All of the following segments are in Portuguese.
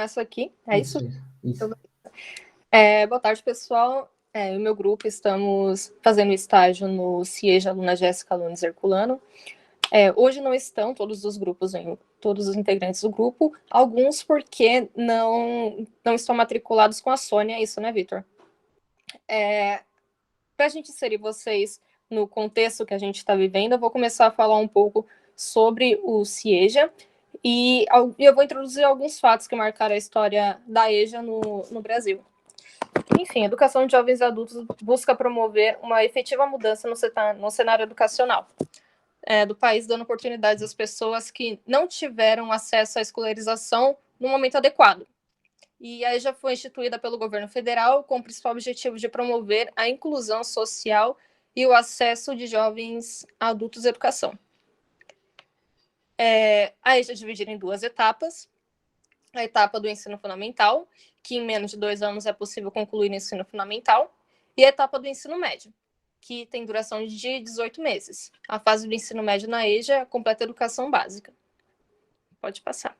começo aqui, é isso? Isso. Boa tarde, pessoal. Eu e o meu grupo estamos fazendo estágio no CIEJA Aluna Jéssica Lunes Herculano. Hoje não estão todos os grupos, todos os integrantes do grupo, alguns porque não estão matriculados com a Sônia, isso, né, Vitor? Para a gente inserir vocês no contexto que a gente está vivendo, eu vou começar a falar um pouco sobre o CIEJA e eu vou introduzir alguns fatos que marcaram a história da EJA no Brasil. Enfim, a educação de jovens e adultos busca promover uma efetiva mudança no cenário educacional do país, dando oportunidades às pessoas que não tiveram acesso à escolarização no momento adequado. E a EJA foi instituída pelo governo federal com o principal objetivo de promover a inclusão social e o acesso de jovens adultos à educação. A EJA é dividida em duas etapas. A etapa do ensino fundamental, que em menos de 2 anos é possível concluir o ensino fundamental, e a etapa do ensino médio, que tem duração de 18 meses. A fase do ensino médio na EJA é a completa educação básica. Pode passar.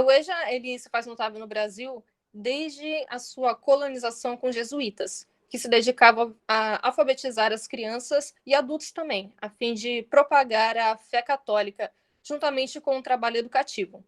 O EJA ele se faz notável no Brasil desde a sua colonização com jesuítas, que se dedicavam a alfabetizar as crianças e adultos também, a fim de propagar a fé católica, juntamente com o trabalho educativo.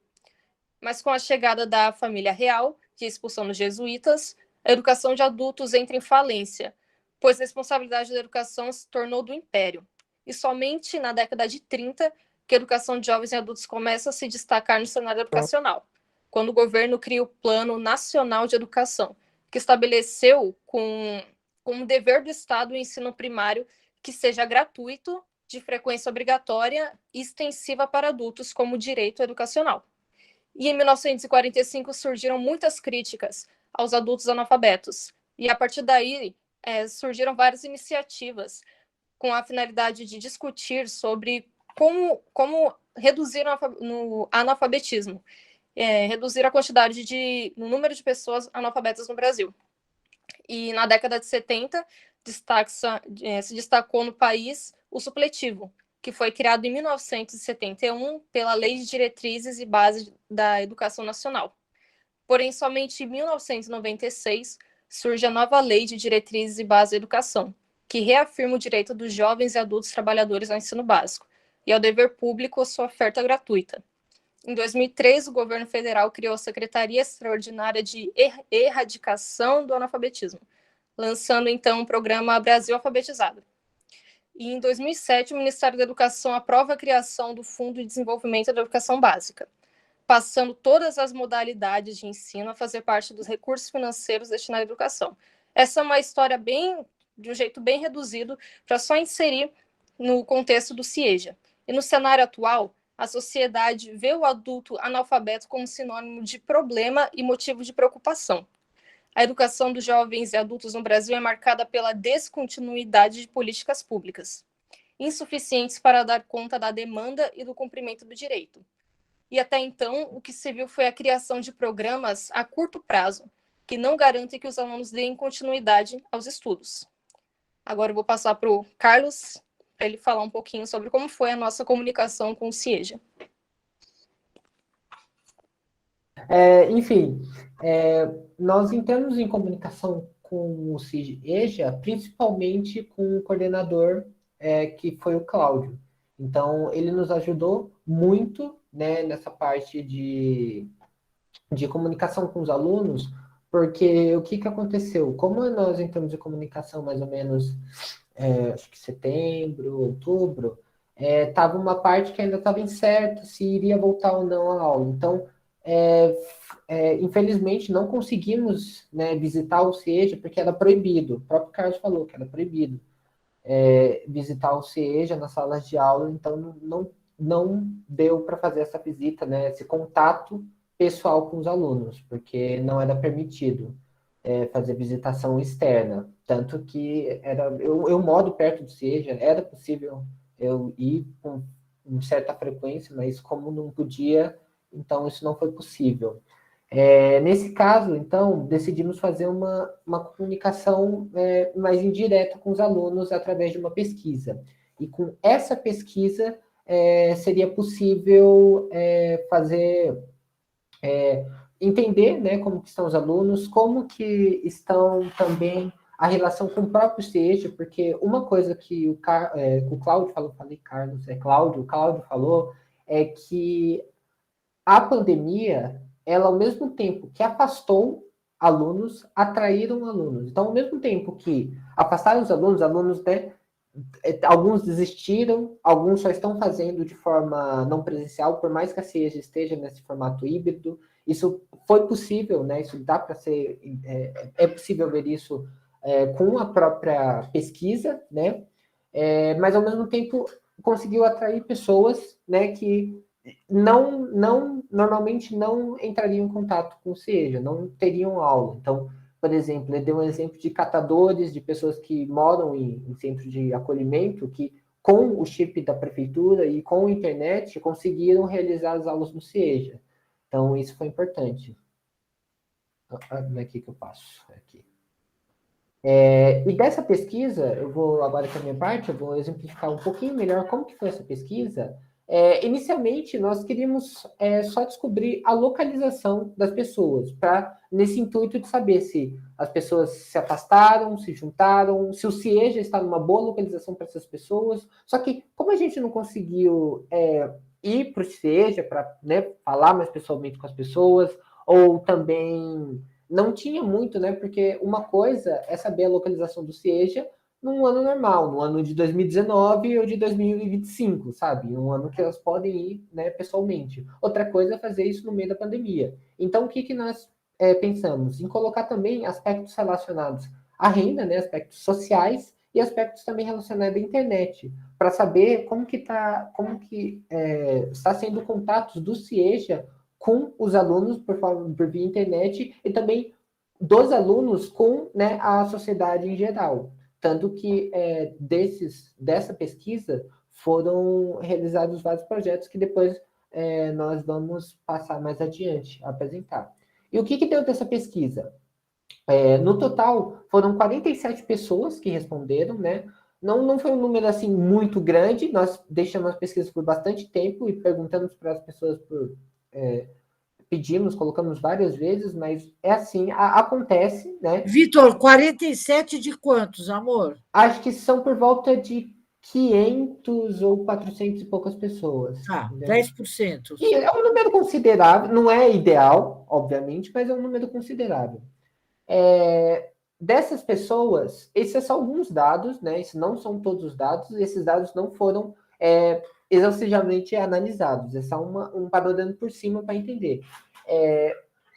Mas com a chegada da família real, que expulsando os jesuítas, a educação de adultos entra em falência, pois a responsabilidade da educação se tornou do império. E somente na década de 30 que a educação de jovens e adultos começa a se destacar no cenário educacional, quando o governo cria o Plano Nacional de Educação, que estabeleceu como dever do Estado o ensino primário que seja gratuito, de frequência obrigatória e extensiva para adultos como direito educacional. E em 1945 surgiram muitas críticas aos adultos analfabetos, e a partir daí surgiram várias iniciativas com a finalidade de discutir sobre como reduzir o analfabetismo, reduzir a quantidade no número de pessoas analfabetas no Brasil. E na década de 70, se destacou no país o supletivo, que foi criado em 1971 pela Lei de Diretrizes e Bases da Educação Nacional. Porém, somente em 1996 surge a nova Lei de Diretrizes e Bases da Educação, que reafirma o direito dos jovens e adultos trabalhadores ao ensino básico e ao dever público sua oferta gratuita. Em 2003, o governo federal criou a Secretaria Extraordinária de Erradicação do Analfabetismo, lançando então o programa Brasil Alfabetizado. E em 2007, o Ministério da Educação aprova a criação do Fundo de Desenvolvimento da Educação Básica, passando todas as modalidades de ensino a fazer parte dos recursos financeiros destinados à educação. Essa é uma história de um jeito bem reduzido, para só inserir no contexto do CIEJA. E no cenário atual, a sociedade vê o adulto analfabeto como sinônimo de problema e motivo de preocupação. A educação dos jovens e adultos no Brasil é marcada pela descontinuidade de políticas públicas, insuficientes para dar conta da demanda e do cumprimento do direito. E até então, o que se viu foi a criação de programas a curto prazo, que não garantem que os alunos deem continuidade aos estudos. Agora eu vou passar para o Carlos, para ele falar um pouquinho sobre como foi a nossa comunicação com o CIEJA. Enfim, nós entramos em comunicação com o CIEJA, principalmente com o coordenador, que foi o Cláudio. Então, ele nos ajudou muito, né, nessa parte de comunicação com os alunos, porque o que aconteceu? Como nós entramos em comunicação mais ou menos, acho que setembro, outubro, estava uma parte que ainda estava incerta se iria voltar ou não a aula. Então, infelizmente, não conseguimos, né, visitar o CIEJA porque era proibido. O próprio Carlos falou que era proibido visitar o CIEJA nas salas de aula, então não deu para fazer essa visita, né, esse contato pessoal com os alunos, porque não era permitido fazer visitação externa. Tanto que eu moro perto do CIEJA, era possível eu ir com certa frequência, mas como não podia, então isso não foi possível. Nesse caso, então, decidimos fazer uma comunicação mais indireta com os alunos através de uma pesquisa. E com essa pesquisa, seria possível fazer, entender, né, como que estão os alunos, como que estão também a relação com o próprio CIEJA, porque uma coisa que o Cláudio falou, falei Carlos, Cláudio, o Cláudio falou, é que a pandemia, ela ao mesmo tempo que afastou alunos, atraíram alunos. Então, ao mesmo tempo que afastaram os alunos, né, alguns desistiram, alguns só estão fazendo de forma não presencial, por mais que a CIEJA esteja nesse formato híbrido. Isso foi possível, né? Isso dá para ser, é possível ver isso com a própria pesquisa, né? Mas ao mesmo tempo conseguiu atrair pessoas, né, que normalmente não entrariam em contato com o CIEJA, não teriam aula. Então, por exemplo, ele deu um exemplo de catadores, de pessoas que moram em centros de acolhimento, que com o chip da prefeitura e com a internet conseguiram realizar as aulas no CIEJA. Então, isso foi importante. Aqui que eu passo. Aqui. E dessa pesquisa, eu vou agora com a minha parte, eu vou exemplificar um pouquinho melhor como que foi essa pesquisa. Inicialmente, nós queríamos só descobrir a localização das pessoas, nesse intuito de saber se as pessoas se afastaram, se juntaram, se o CIEJA está numa boa localização para essas pessoas. Só que, como a gente não conseguiu ir para o CIEJA para, né, falar mais pessoalmente com as pessoas, ou também não tinha muito, né? Porque uma coisa é saber a localização do CIEJA num ano normal, no ano de 2019 ou de 2025, sabe? Um ano que elas podem ir, né, pessoalmente. Outra coisa é fazer isso no meio da pandemia. Então, o que nós pensamos? Em colocar também aspectos relacionados à renda, né, aspectos sociais e aspectos também relacionados à internet, para saber como que está sendo o contato do CIEJA com os alunos por via internet e também dos alunos com, né, a sociedade em geral. Tanto que dessa pesquisa foram realizados vários projetos que depois nós vamos passar mais adiante a apresentar. E o que deu dessa pesquisa? No total, foram 47 pessoas que responderam, né? Não foi um número assim muito grande, nós deixamos as pesquisas por bastante tempo e perguntamos para as pessoas pedimos, colocamos várias vezes, mas é assim, acontece, né? Vitor, 47 de quantos, amor? Acho que são por volta de 500 ou 400 e poucas pessoas. Tá, Entendeu? 10%. E é um número considerável, não é ideal, obviamente, mas é um número considerável. Dessas pessoas, esses são só alguns dados, né? Esses não são todos os dados, esses dados não foram exaustivamente analisados, é só um panorama por cima para entender.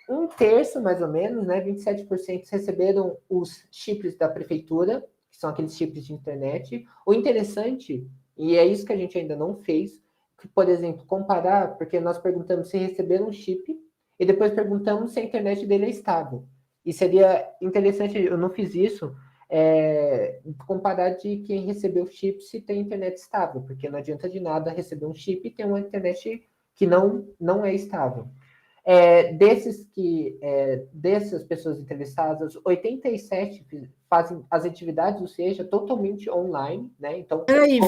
Um terço, mais ou menos, né, 27% receberam os chips da prefeitura, que são aqueles chips de internet. O interessante, e é isso que a gente ainda não fez, que, por exemplo, comparar, porque nós perguntamos se receberam um chip e depois perguntamos se a internet dele é estável. E seria interessante, eu não fiz isso, comparar de quem recebeu o chip se tem internet estável, porque não adianta de nada receber um chip e ter uma internet que não é estável. Dessas pessoas entrevistadas, 87 fazem as atividades, ou seja, totalmente online, né? Então, peraí,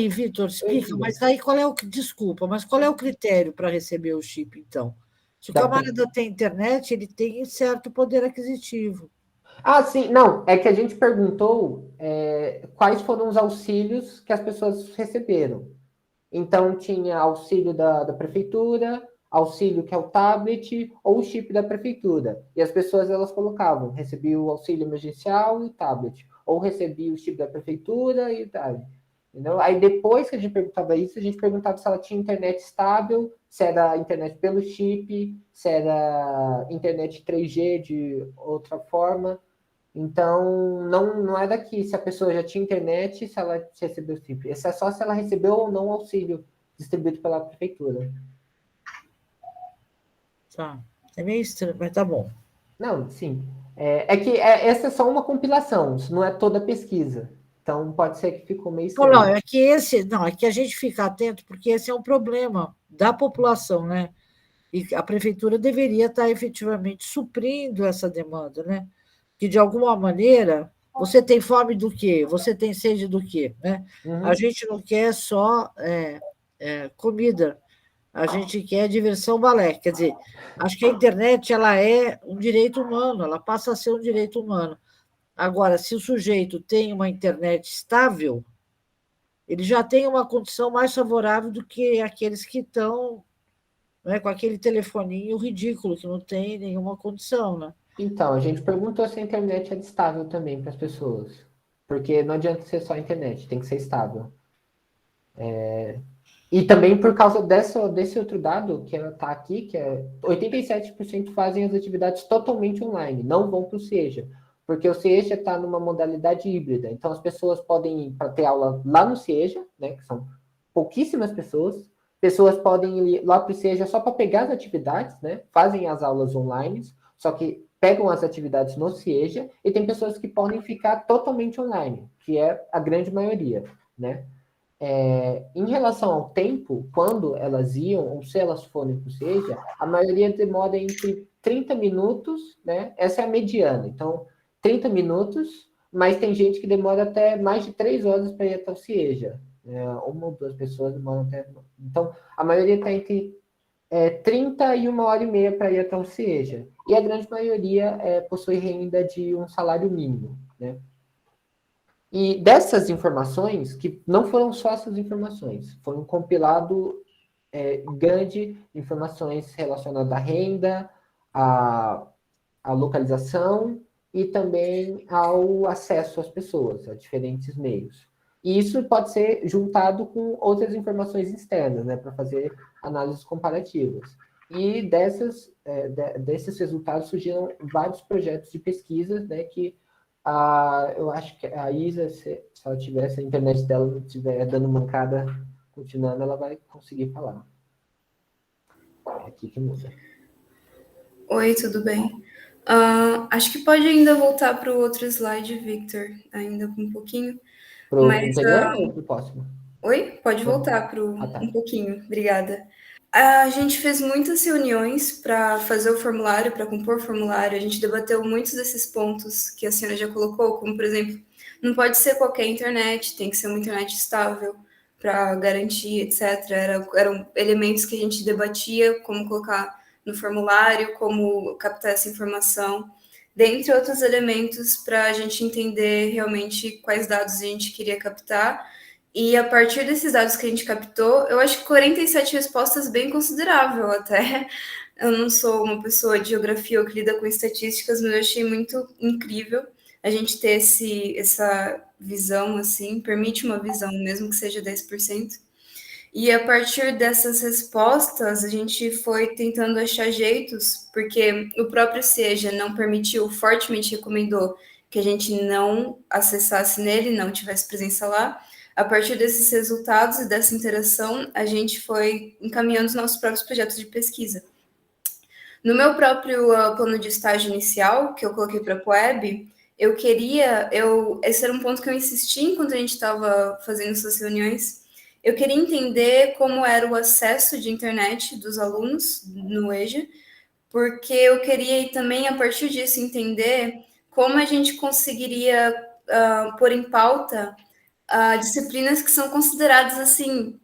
Vitor, explica, mas aí desculpa, mas qual é o critério para receber o chip, então? Se o camarada tem internet, ele tem certo poder aquisitivo. Ah, sim, não, é que a gente perguntou quais foram os auxílios que as pessoas receberam. Então, tinha auxílio da prefeitura, auxílio que é o tablet, ou o chip da prefeitura. E as pessoas, elas colocavam, recebi o auxílio emergencial e o tablet. Ou recebi o chip da prefeitura e o tablet. Entendeu? Aí, depois que a gente perguntava isso, a gente perguntava se ela tinha internet estável, se era internet pelo chip, se era internet 3G de outra forma. Então, não é daqui se a pessoa já tinha internet, se ela recebeu o chip. Esse é só se ela recebeu ou não auxílio distribuído pela prefeitura. Tá. É meio estranho, mas tá bom. Não, sim. Essa é só uma compilação, isso não é toda a pesquisa. Então, pode ser que ficou meio estranho. Não, é que a gente fica atento, porque esse é um problema da população, né? E a prefeitura deveria estar efetivamente suprindo essa demanda, né? Que, de alguma maneira, você tem fome do quê? Você tem sede do quê? Né? Uhum. A gente não quer só comida, a gente quer diversão, balé. Quer dizer, acho que a internet ela é um direito humano, ela passa a ser um direito humano. Agora, se o sujeito tem uma internet estável, ele já tem uma condição mais favorável do que aqueles que estão, né, com aquele telefoninho ridículo, que não tem nenhuma condição, né? Então, a gente perguntou se a internet é estável também para as pessoas. Porque não adianta ser só a internet, tem que ser estável. E também por causa desse outro dado que está aqui, que é 87% fazem as atividades totalmente online, não vão para o SEJA, porque o SEJA está numa modalidade híbrida. Então, as pessoas podem ir para ter aula lá no SEJA, né, que são pouquíssimas pessoas podem ir lá para o SEJA só para pegar as atividades, né, fazem as aulas online, só que pegam as atividades no SEJA, e tem pessoas que podem ficar totalmente online, que é a grande maioria, né? Em relação ao tempo, quando elas iam, ou se elas forem para o SEJA, a maioria demora entre 30 minutos, né? Essa é a mediana. Então, 30 minutos, mas tem gente que demora até mais de 3 horas para ir até o SEJA. Uma ou duas pessoas demoram até. Então, a maioria está entre 30 e 1 hora e meia para ir até o SEJA. E a grande maioria possui renda de um salário mínimo, né? E dessas informações, que não foram só essas informações, foi um compilado grande de informações relacionadas à renda, à localização e também ao acesso às pessoas, a diferentes meios. E isso pode ser juntado com outras informações externas, né, para fazer análises comparativas. E desses resultados surgiram vários projetos de pesquisa, né, que eu acho que a Isa, se ela tivesse a internet dela não estiver dando mancada continuando, ela vai conseguir falar. É aqui que muda. Oi, tudo bem? Acho que pode ainda voltar para o outro slide, Victor, ainda com um pouquinho. Pro anterior ou pro próximo? Oi? Pode voltar para tá. um pouquinho, obrigada. A gente fez muitas reuniões para fazer o formulário, para compor o formulário. A gente debateu muitos desses pontos que a senhora já colocou, como, por exemplo, não pode ser qualquer internet, tem que ser uma internet estável para garantir, etc. Eram elementos que a gente debatia, como colocar no formulário, como captar essa informação, dentre outros elementos para a gente entender realmente quais dados a gente queria captar. E a partir desses dados que a gente captou, eu acho que 47 respostas bem considerável até. Eu não sou uma pessoa de geografia ou que lida com estatísticas, mas eu achei muito incrível a gente ter essa visão, assim, permite uma visão, mesmo que seja 10%. E a partir dessas respostas, a gente foi tentando achar jeitos, porque o próprio SEJA não permitiu, fortemente recomendou que a gente não acessasse nele, não tivesse presença lá. A partir desses resultados e dessa interação, a gente foi encaminhando os nossos próprios projetos de pesquisa. No meu próprio plano de estágio inicial, que eu coloquei para a Coeb, esse era um ponto que eu insisti enquanto a gente estava fazendo essas reuniões, eu queria entender como era o acesso de internet dos alunos no EJA, porque eu queria também, a partir disso, entender como a gente conseguiria pôr em pauta disciplinas que são consideradas, assim,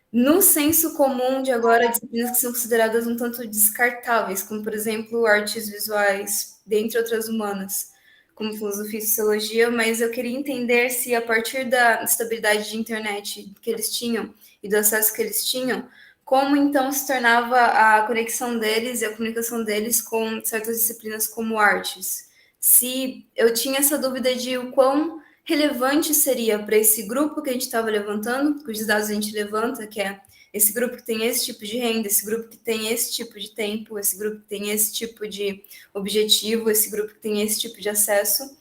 no senso comum de agora, disciplinas que são consideradas um tanto descartáveis, como, por exemplo, artes visuais, dentre outras humanas, como filosofia e sociologia, mas eu queria entender se, a partir da estabilidade de internet que eles tinham e do acesso que eles tinham, como então se tornava a conexão deles e a comunicação deles com certas disciplinas como artes. Se eu tinha essa dúvida de o quão relevante seria para esse grupo que a gente estava levantando, cujos dados a gente levanta, que é esse grupo que tem esse tipo de renda, esse grupo que tem esse tipo de tempo, esse grupo que tem esse tipo de objetivo, esse grupo que tem esse tipo de acesso,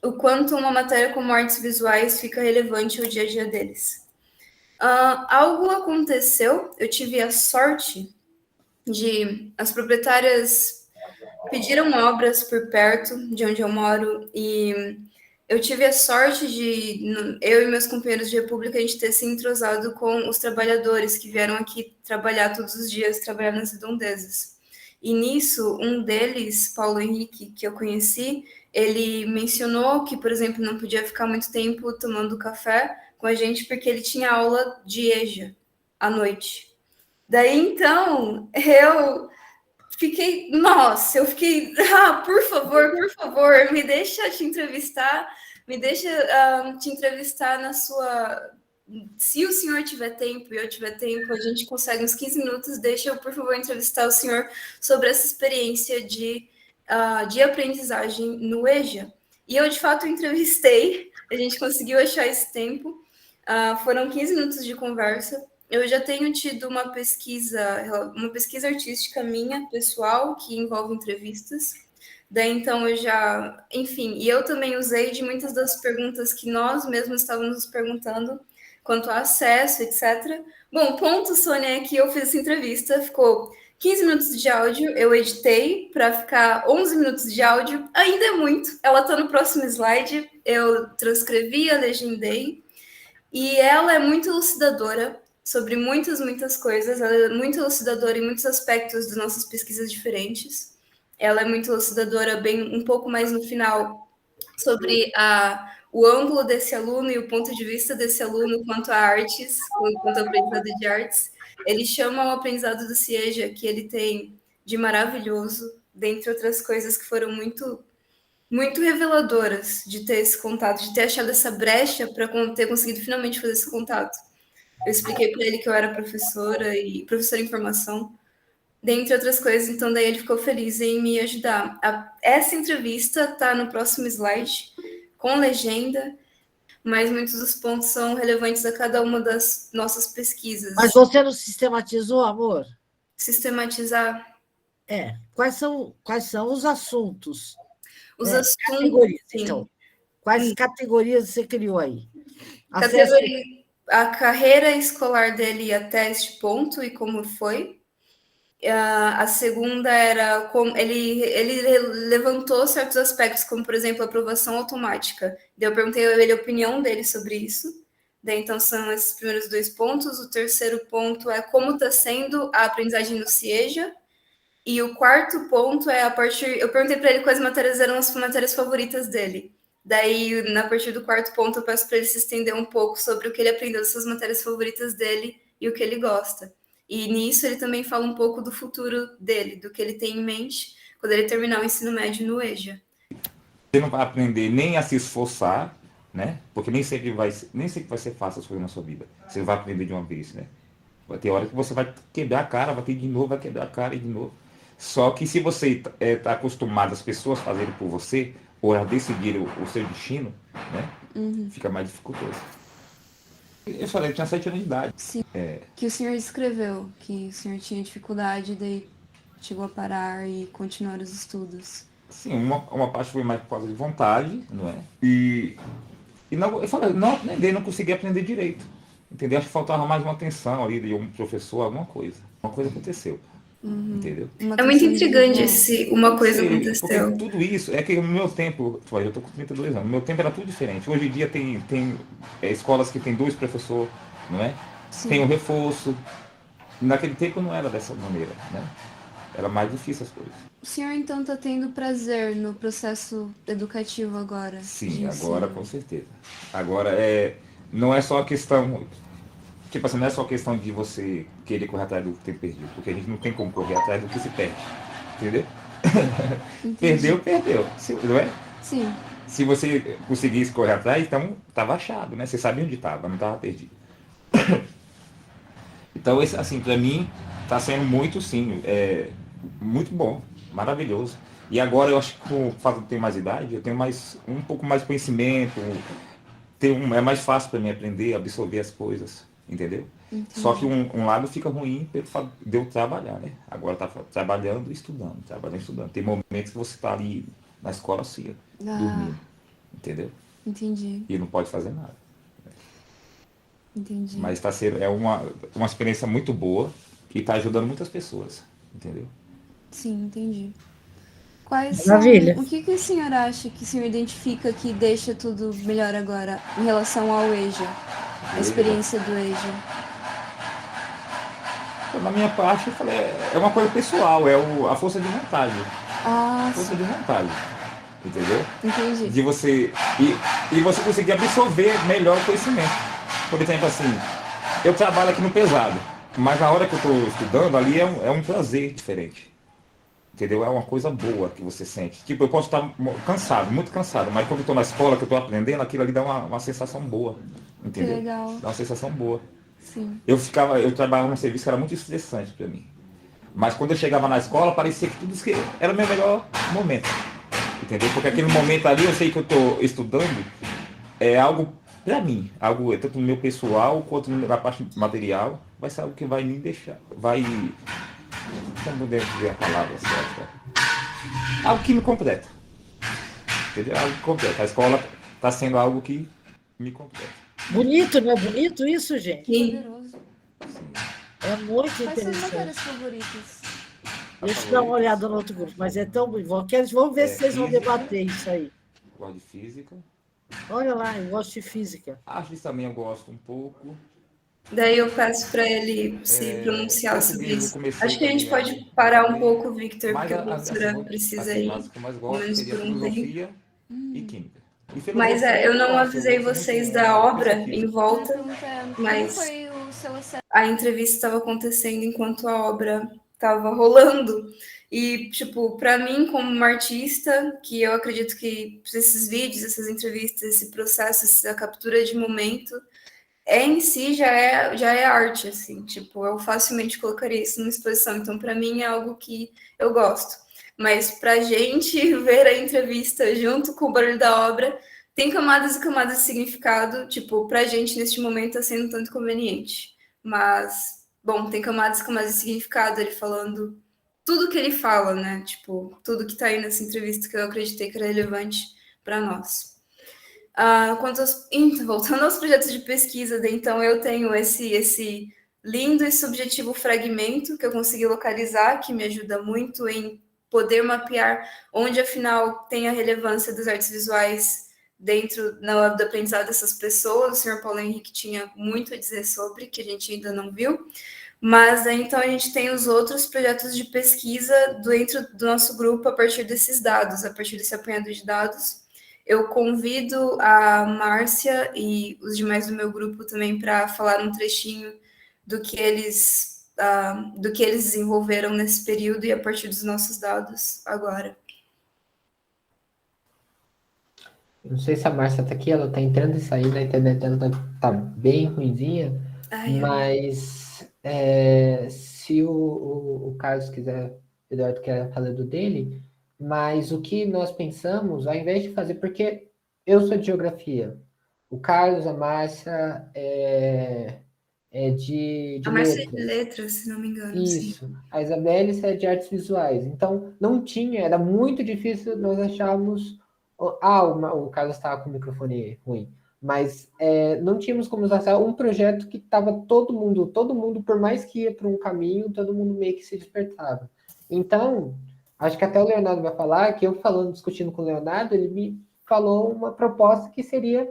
o quanto uma matéria como artes visuais fica relevante ao dia a dia deles. Algo aconteceu, eu tive a sorte de as proprietárias pediram obras por perto de onde eu moro e eu tive a sorte de, eu e meus companheiros de república, a gente ter se entrosado com os trabalhadores que vieram aqui trabalhar todos os dias, trabalhar nas redondezas. E nisso, um deles, Paulo Henrique, que eu conheci, ele mencionou que, por exemplo, não podia ficar muito tempo tomando café com a gente porque ele tinha aula de EJA. à noite. Daí, então, eu fiquei, por favor, me deixa te entrevistar, na sua... Se o senhor tiver tempo e eu tiver tempo, a gente consegue uns 15 minutos, deixa eu, por favor, entrevistar o senhor sobre essa experiência de aprendizagem no EJA. E eu, de fato, entrevistei, a gente conseguiu achar esse tempo, foram 15 minutos de conversa. Eu já tenho tido uma pesquisa artística minha, pessoal, que envolve entrevistas. Daí, então, e eu também usei de muitas das perguntas que nós mesmos estávamos nos perguntando, quanto a acesso, etc. Bom, o ponto, Sônia, é que eu fiz essa entrevista, ficou 15 minutos de áudio, eu editei para ficar 11 minutos de áudio, ainda é muito, ela está no próximo slide, eu transcrevi, legendei, e ela é muito elucidadora sobre muitas coisas, ela é muito elucidadora em muitos aspectos das nossas pesquisas diferentes, ela é muito elucidadora bem um pouco mais no final sobre o ângulo desse aluno e o ponto de vista desse aluno quanto a artes, quanto ao aprendizado de artes. Ele chama o aprendizado do CIEJA, que ele tem de maravilhoso, dentre outras coisas que foram muito, muito reveladoras de ter esse contato, de ter achado essa brecha para ter conseguido finalmente fazer esse contato. Eu expliquei para ele que eu era professora em formação, dentre outras coisas, então daí ele ficou feliz em me ajudar. Essa entrevista está no próximo slide, com legenda, mas muitos dos pontos são relevantes a cada uma das nossas pesquisas. Mas você não sistematizou, amor? Sistematizar? Quais são os assuntos? Os assuntos, categorias, sim. Então. Quais categorias você criou aí? A carreira escolar dele até este ponto e como foi. A segunda era como ele levantou certos aspectos, como, por exemplo, a aprovação automática. Daí eu perguntei a ele a opinião dele sobre isso. Daí, então, são esses primeiros 2 pontos. O terceiro ponto é como está sendo a aprendizagem no CIEJA. E o quarto ponto é eu perguntei para ele quais matérias eram as matérias favoritas dele. Daí, a partir do quarto ponto, eu peço para ele se estender um pouco sobre o que ele aprendeu dessas matérias favoritas dele e o que ele gosta. E nisso ele também fala um pouco do futuro dele, do que ele tem em mente quando ele terminar o ensino médio no EJA. Você não vai aprender nem a se esforçar, né? Porque nem sempre vai ser fácil as coisas na sua vida. Você vai aprender de uma vez, né? Vai ter hora que você vai quebrar a cara, vai ter de novo, vai quebrar a cara e de novo. Só que se você está acostumado as pessoas fazerem por você, ou a decidir o seu destino, né? Fica mais dificultoso. Eu falei, eu tinha 7 anos de idade. Sim. Que o senhor escreveu, que o senhor tinha dificuldade, daí chegou a parar e continuar os estudos. Sim, uma parte foi mais por causa de vontade, não é? E não, eu falei, não consegui aprender direito. Entendeu? Acho que faltava mais uma atenção ali de um professor, alguma coisa. Uma coisa aconteceu. Entendeu? É muito intrigante uma coisa aconteceu. Porque tudo isso, é que no meu tempo, eu estou com 32 anos, no meu tempo era tudo diferente. Hoje em dia tem escolas que tem 2 professores, não é? Sim. Tem um reforço. Naquele tempo não era dessa maneira, né? Era mais difícil as coisas. O senhor, então, está tendo prazer no processo educativo agora? Sim, agora com certeza. Agora, não é só a questão... Tipo assim, não é só questão de você querer correr atrás do tempo perdido, porque a gente não tem como correr atrás do que se perde, entendeu? Perdeu, não é? Sim. Se você conseguisse correr atrás, então estava achado, né? Você sabia onde estava, não estava perdido. Então, assim, para mim, está sendo muito, sim, muito bom, maravilhoso. E agora eu acho que com o fato de ter mais idade, eu tenho um pouco mais de conhecimento, é mais fácil para mim aprender, absorver as coisas. Entendeu? Entendi. Só que um lado fica ruim pelo fato de eu trabalhar, né? Agora tá trabalhando e estudando. Tem momentos que você tá ali na escola assim, dormindo. Entendeu? Entendi. E não pode fazer nada. Entendi. Mas tá sendo, uma experiência muito boa e tá ajudando muitas pessoas. Entendeu? Sim, entendi. Maravilha. O que o senhor acha que o senhor identifica que deixa tudo melhor agora em relação ao EJA? A experiência do EJA? Na minha parte, eu falei, é uma coisa pessoal, a força de vontade. Força de vontade. Entendeu? Entendi. De você... E você conseguir absorver melhor o conhecimento. Por exemplo, assim, Eu trabalho aqui no pesado, mas na hora que eu estou estudando ali é um prazer diferente. Entendeu? É uma coisa boa que você sente. Tipo, eu posso estar cansado, muito cansado, mas quando eu estou na escola, que eu estou aprendendo, aquilo ali dá uma sensação boa. Que Entendeu? legal. Dá uma sensação boa. Sim. Eu trabalhava num serviço que era muito estressante para mim. Mas quando eu chegava na escola, parecia que tudo isso que era o meu melhor momento. Entendeu? Porque aquele momento ali, eu sei que eu estou estudando, é algo para mim, algo tanto no meu pessoal quanto na parte material, vai ser algo que vai me deixar, vai, como devo dizer a palavra certa, algo que me completa, entendeu? Algo que completa. A escola está sendo algo que me completa. Bonito, não é bonito isso, gente? Sim. Poderoso. É muito Quais suas interessante. matérias favoritas? Deixa eu dar uma olhada no outro grupo, mas é tão bom. Vamos ver se vocês vão Física. debater isso aí. Gosto de física. Olha lá, eu gosto de física. Artes também eu gosto um pouco. Daí eu peço para ele se pronunciar sobre Português eu isso. comecei Acho que a gente também pode parar um ver. pouco, Victor, Mas porque a professora precisa ir, as que eu mais pelo gosto menos seria por um tempo. filosofia e química. E Mas filosofia eu não gosto, avisei eu gosto vocês muito, da obra pensativo. em Eu ia volta, perguntar, como mas foi o seu acesso? a entrevista estava acontecendo enquanto a obra estava rolando. E, tipo, para mim, como uma artista, que eu acredito que esses vídeos, essas entrevistas, esse processo, essa captura de momento, em si já é arte, assim, tipo, eu facilmente colocaria isso numa exposição. Então, para mim, é algo que eu gosto. Mas para gente ver a entrevista junto com o barulho da obra, tem camadas e camadas de significado, tipo, para gente neste momento está sendo tanto conveniente. Mas, bom, tem camadas e camadas de significado, ele falando tudo que ele fala, né? Tipo, tudo que está aí nessa entrevista que eu acreditei que era relevante para nós. Voltando aos projetos de pesquisa, então eu tenho esse lindo e subjetivo fragmento que eu consegui localizar, que me ajuda muito em poder mapear onde, afinal, tem a relevância das artes visuais dentro do aprendizado dessas pessoas. O senhor Paulo Henrique tinha muito a dizer sobre, que a gente ainda não viu. Mas então a gente tem os outros projetos de pesquisa dentro do nosso grupo a partir desses dados, a partir desse apanhado de dados. Eu convido a Márcia e os demais do meu grupo também para falar um trechinho do que eles desenvolveram nesse período e a partir dos nossos dados agora. Não sei se a Márcia tá aqui, ela tá entrando e saindo, a internet dela tá bem ruinzinha, mas se o Carlos quiser, o Eduardo quer falar do dele, mas o que nós pensamos, ao invés de fazer, porque eu sou de geografia, o Carlos, a Márcia de A Márcia é de letras. letras, se não me engano. Isso. Sim. A Isabelle é de artes visuais. Então, não tinha, era muito difícil nós acharmos. O Carlos estava com o microfone ruim. Mas não tínhamos como achar um projeto que estava todo mundo, por mais que ia para um caminho, todo mundo meio que se despertava. Então, acho que até o Leonardo vai falar, que eu discutindo com o Leonardo, ele me falou uma proposta que seria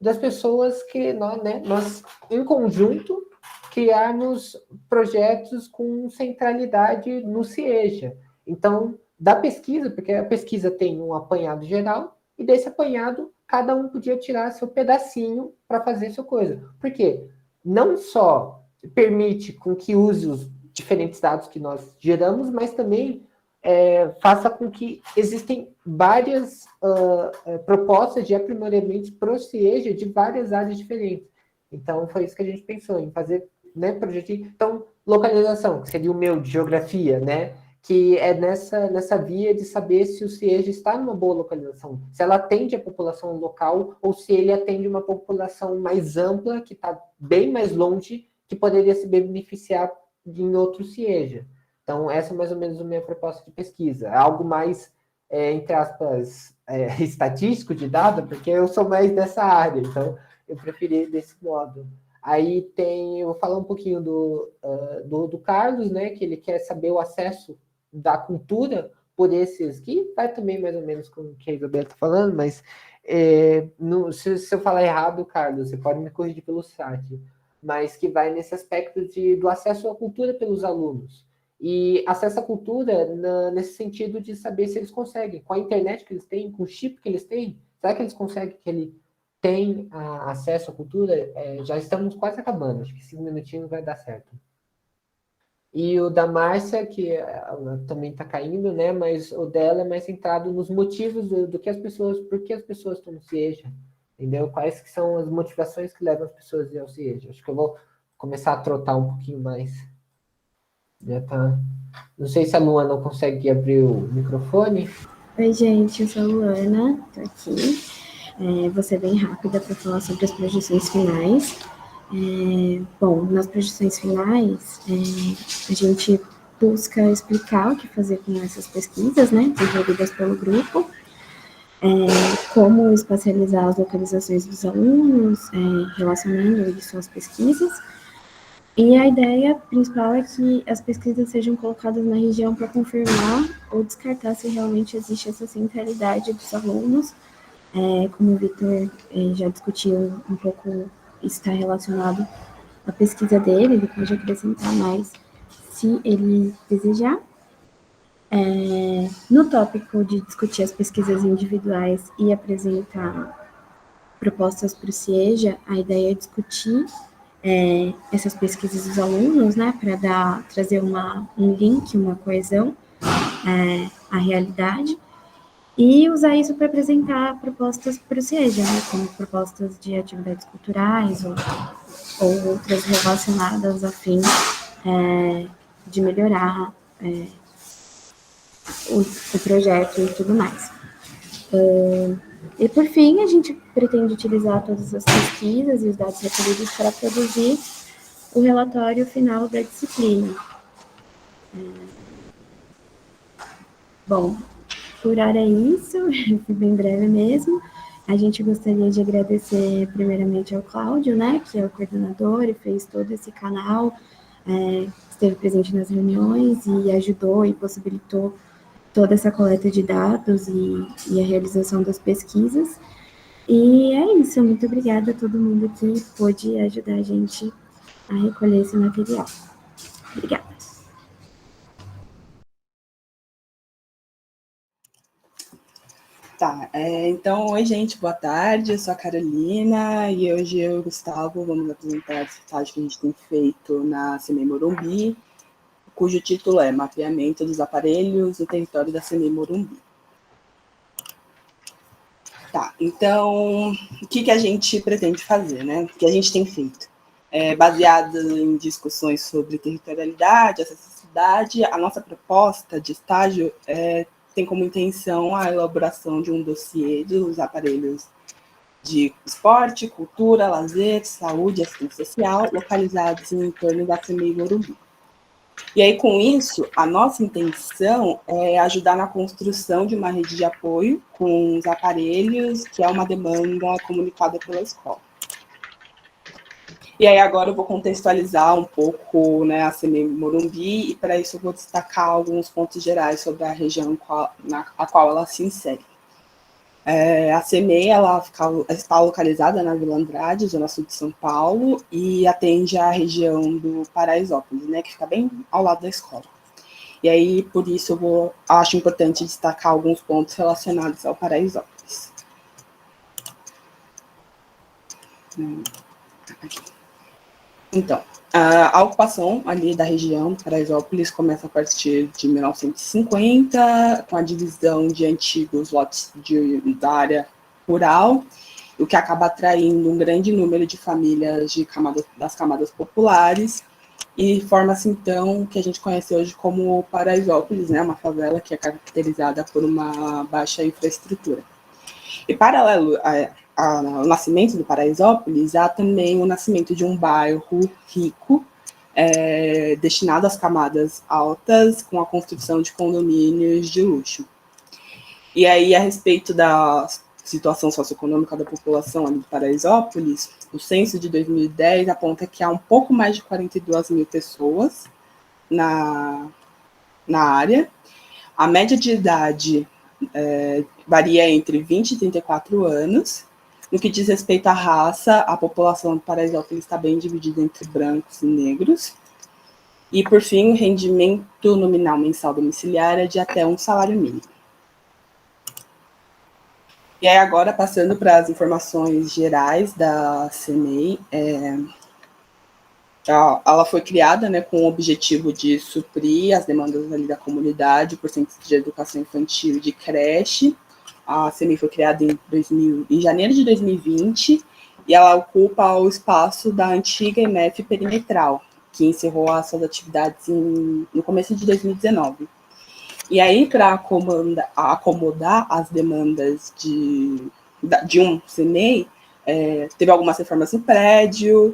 das pessoas que nós em conjunto, criarmos projetos com centralidade no CIEJA. Então, da pesquisa, porque a pesquisa tem um apanhado geral, e desse apanhado, cada um podia tirar seu pedacinho para fazer sua coisa. Por quê? Não só permite com que use os diferentes dados que nós geramos, mas também faça com que existem várias propostas de aprimoramento para o CIEJA de várias áreas diferentes. Então, foi isso que a gente pensou, em fazer projetinho. Então, localização, que seria o meu de geografia, que é nessa via de saber se o CIEJA está numa boa localização, se ela atende a população local ou se ele atende uma população mais ampla, que está bem mais longe, que poderia se beneficiar em outro CIEJA. Então, essa é mais ou menos a minha proposta de pesquisa. Algo mais, entre aspas, estatístico de dado, porque eu sou mais dessa área, então eu preferi desse modo. Aí eu vou falar um pouquinho do Carlos, que ele quer saber o acesso da cultura por esses, que vai também mais ou menos com o que a Isabel está falando, mas se eu falar errado, Carlos, você pode me corrigir pelo chat, mas que vai nesse aspecto do acesso à cultura pelos alunos. E acesso à cultura nesse sentido de saber se eles conseguem, com a internet que eles têm, com o chip que eles têm, será que eles conseguem aquele tem acesso à cultura, já estamos quase acabando, acho que 5 minutinhos vai dar certo. E o da Márcia, que ela também está caindo, né? Mas o dela é mais centrado nos motivos do que as pessoas, por que as pessoas estão no CIEJA, entendeu? Quais que são as motivações que levam as pessoas a ir ao CIEJA. Acho que eu vou começar a trotar um pouquinho mais. Já tá. Não sei se a Luana consegue abrir o microfone. Oi, gente, eu sou a Luana, tô aqui. Vou ser bem rápida para falar sobre as projeções finais. Bom, nas projeções finais, a gente busca explicar o que fazer com essas pesquisas, né, desenvolvidas pelo grupo, como espacializar as localizações dos alunos, relacionando isso às pesquisas. E a ideia principal é que as pesquisas sejam colocadas na região para confirmar ou descartar se realmente existe essa centralidade dos alunos. Como o Victor já discutiu um pouco, está relacionado à pesquisa dele, ele pode acrescentar mais se ele desejar. No tópico de discutir as pesquisas individuais e apresentar propostas para o CIEJA, a ideia é discutir essas pesquisas dos alunos, né, para trazer um link, uma coesão à realidade, e usar isso para apresentar propostas para o CIEJA, né, como propostas de atividades culturais ou outras relacionadas a fim de melhorar o projeto e tudo mais. E, por fim, a gente pretende utilizar todas as pesquisas e os dados recolhidos para produzir o relatório final da disciplina. Bom, por hora é isso, fui bem breve mesmo. A gente gostaria de agradecer primeiramente ao Cláudio, né, que é o coordenador e fez todo esse canal, esteve presente nas reuniões e ajudou e possibilitou toda essa coleta de dados e a realização das pesquisas. E é isso, muito obrigada a todo mundo que pôde ajudar a gente a recolher esse material. Obrigada. Tá, então, oi gente, boa tarde, eu sou a Carolina e hoje eu e o Gustavo vamos apresentar a reportagem que a gente tem feito na CEMEI Morumbi, cujo título é Mapeamento dos Aparelhos no Território da CEMEI Morumbi. Tá, então, o que a gente pretende fazer, né? O que a gente tem feito? Baseado em discussões sobre territorialidade, acessibilidade, a nossa proposta de estágio tem como intenção a elaboração de um dossiê dos aparelhos de esporte, cultura, lazer, saúde e assistência social localizados em torno da CEMEI Morumbi. E aí, com isso, a nossa intenção é ajudar na construção de uma rede de apoio com os aparelhos, que é uma demanda comunicada pela escola. E aí, agora eu vou contextualizar um pouco, né, a CEMEI Morumbi, e para isso eu vou destacar alguns pontos gerais sobre a região a qual ela se insere. A CEMEI ela está localizada na Vila Andrade, zona sul de São Paulo, e atende a região do Paraisópolis, né, que fica bem ao lado da escola. E aí, por isso, eu acho importante destacar alguns pontos relacionados ao Paraisópolis. Então, a ocupação ali da região do Paraisópolis começa a partir de 1950, com a divisão de antigos lotes da área rural, o que acaba atraindo um grande número de famílias das camadas populares, e forma-se, então, o que a gente conhece hoje como Paraisópolis, né, uma favela que é caracterizada por uma baixa infraestrutura. E, paralelo ao nascimento do Paraisópolis, há também o nascimento de um bairro rico, destinado às camadas altas, com a construção de condomínios de luxo. E aí, a respeito da situação socioeconômica da população ali do Paraisópolis, o censo de 2010 aponta que há um pouco mais de 42 mil pessoas na área. A média de idade varia entre 20 e 34 anos. No que diz respeito à raça, a população do Paraisópolis está bem dividida entre brancos e negros. E, por fim, o rendimento nominal mensal domiciliar é de até um salário mínimo. E aí agora, passando para as informações gerais da CEMEI, ela foi criada, né, com o objetivo de suprir as demandas ali da comunidade por centros de educação infantil e de creche. A CEMEI foi criada em janeiro de 2020 e ela ocupa o espaço da antiga EMF Perimetral, que encerrou as suas atividades no começo de 2019. E aí, para acomodar as demandas de um CEMEI, teve algumas reformas no prédio,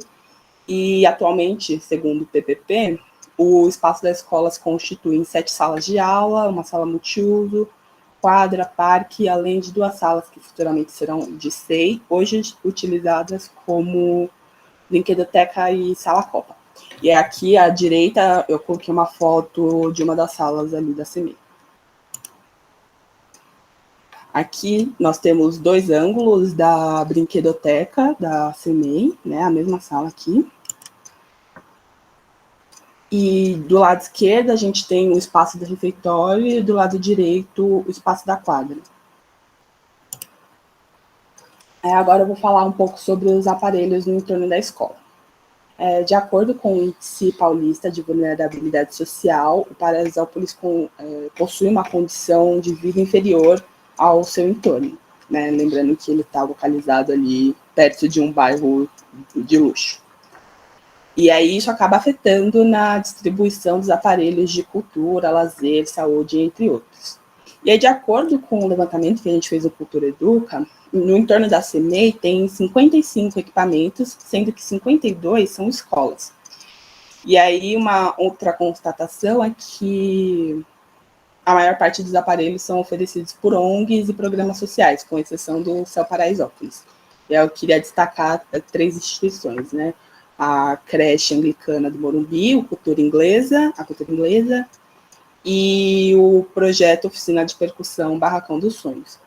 e atualmente, segundo o PPP, o espaço da escola se constitui em 7 salas de aula, uma sala multiuso, quadra, parque, além de 2 salas que futuramente serão de 6, hoje utilizadas como brinquedoteca e sala copa. E aqui à direita eu coloquei uma foto de uma das salas ali da CEMEI. Aqui nós temos 2 ângulos da brinquedoteca da CEMEI, né, a mesma sala aqui. E do lado esquerdo a gente tem o espaço do refeitório e do lado direito o espaço da quadra. Agora eu vou falar um pouco sobre os aparelhos no entorno da escola. De acordo com o Índice Paulista de Vulnerabilidade Social, o Paraisópolis possui uma condição de vida inferior ao seu entorno, né? Lembrando que ele está localizado ali perto de um bairro de luxo. E aí isso acaba afetando na distribuição dos aparelhos de cultura, lazer, saúde, entre outros. E aí, de acordo com o levantamento que a gente fez no Cultura Educa, no entorno da CEMEI tem 55 equipamentos, sendo que 52 são escolas. E aí uma outra constatação é que a maior parte dos aparelhos são oferecidos por ONGs e programas sociais, com exceção do Céu Paraisópolis. E eu queria destacar 3 instituições, né? A creche anglicana do Morumbi, a cultura inglesa, e o projeto Oficina de Percussão Barracão dos Sonhos.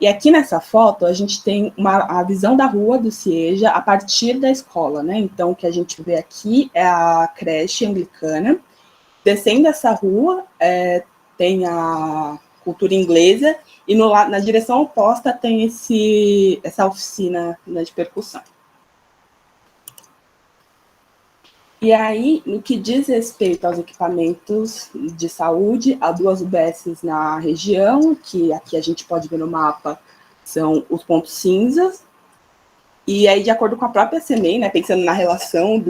E aqui nessa foto a gente tem a visão da rua do CIEJA a partir da escola, né? Então o que a gente vê aqui é a creche anglicana. Descendo essa rua tem a cultura inglesa e na direção oposta tem essa oficina, né, de percussão. E aí, no que diz respeito aos equipamentos de saúde, há 2 UBSs na região, que aqui a gente pode ver no mapa, são os pontos cinzas. E aí, de acordo com a própria CEMEI, né, pensando na relação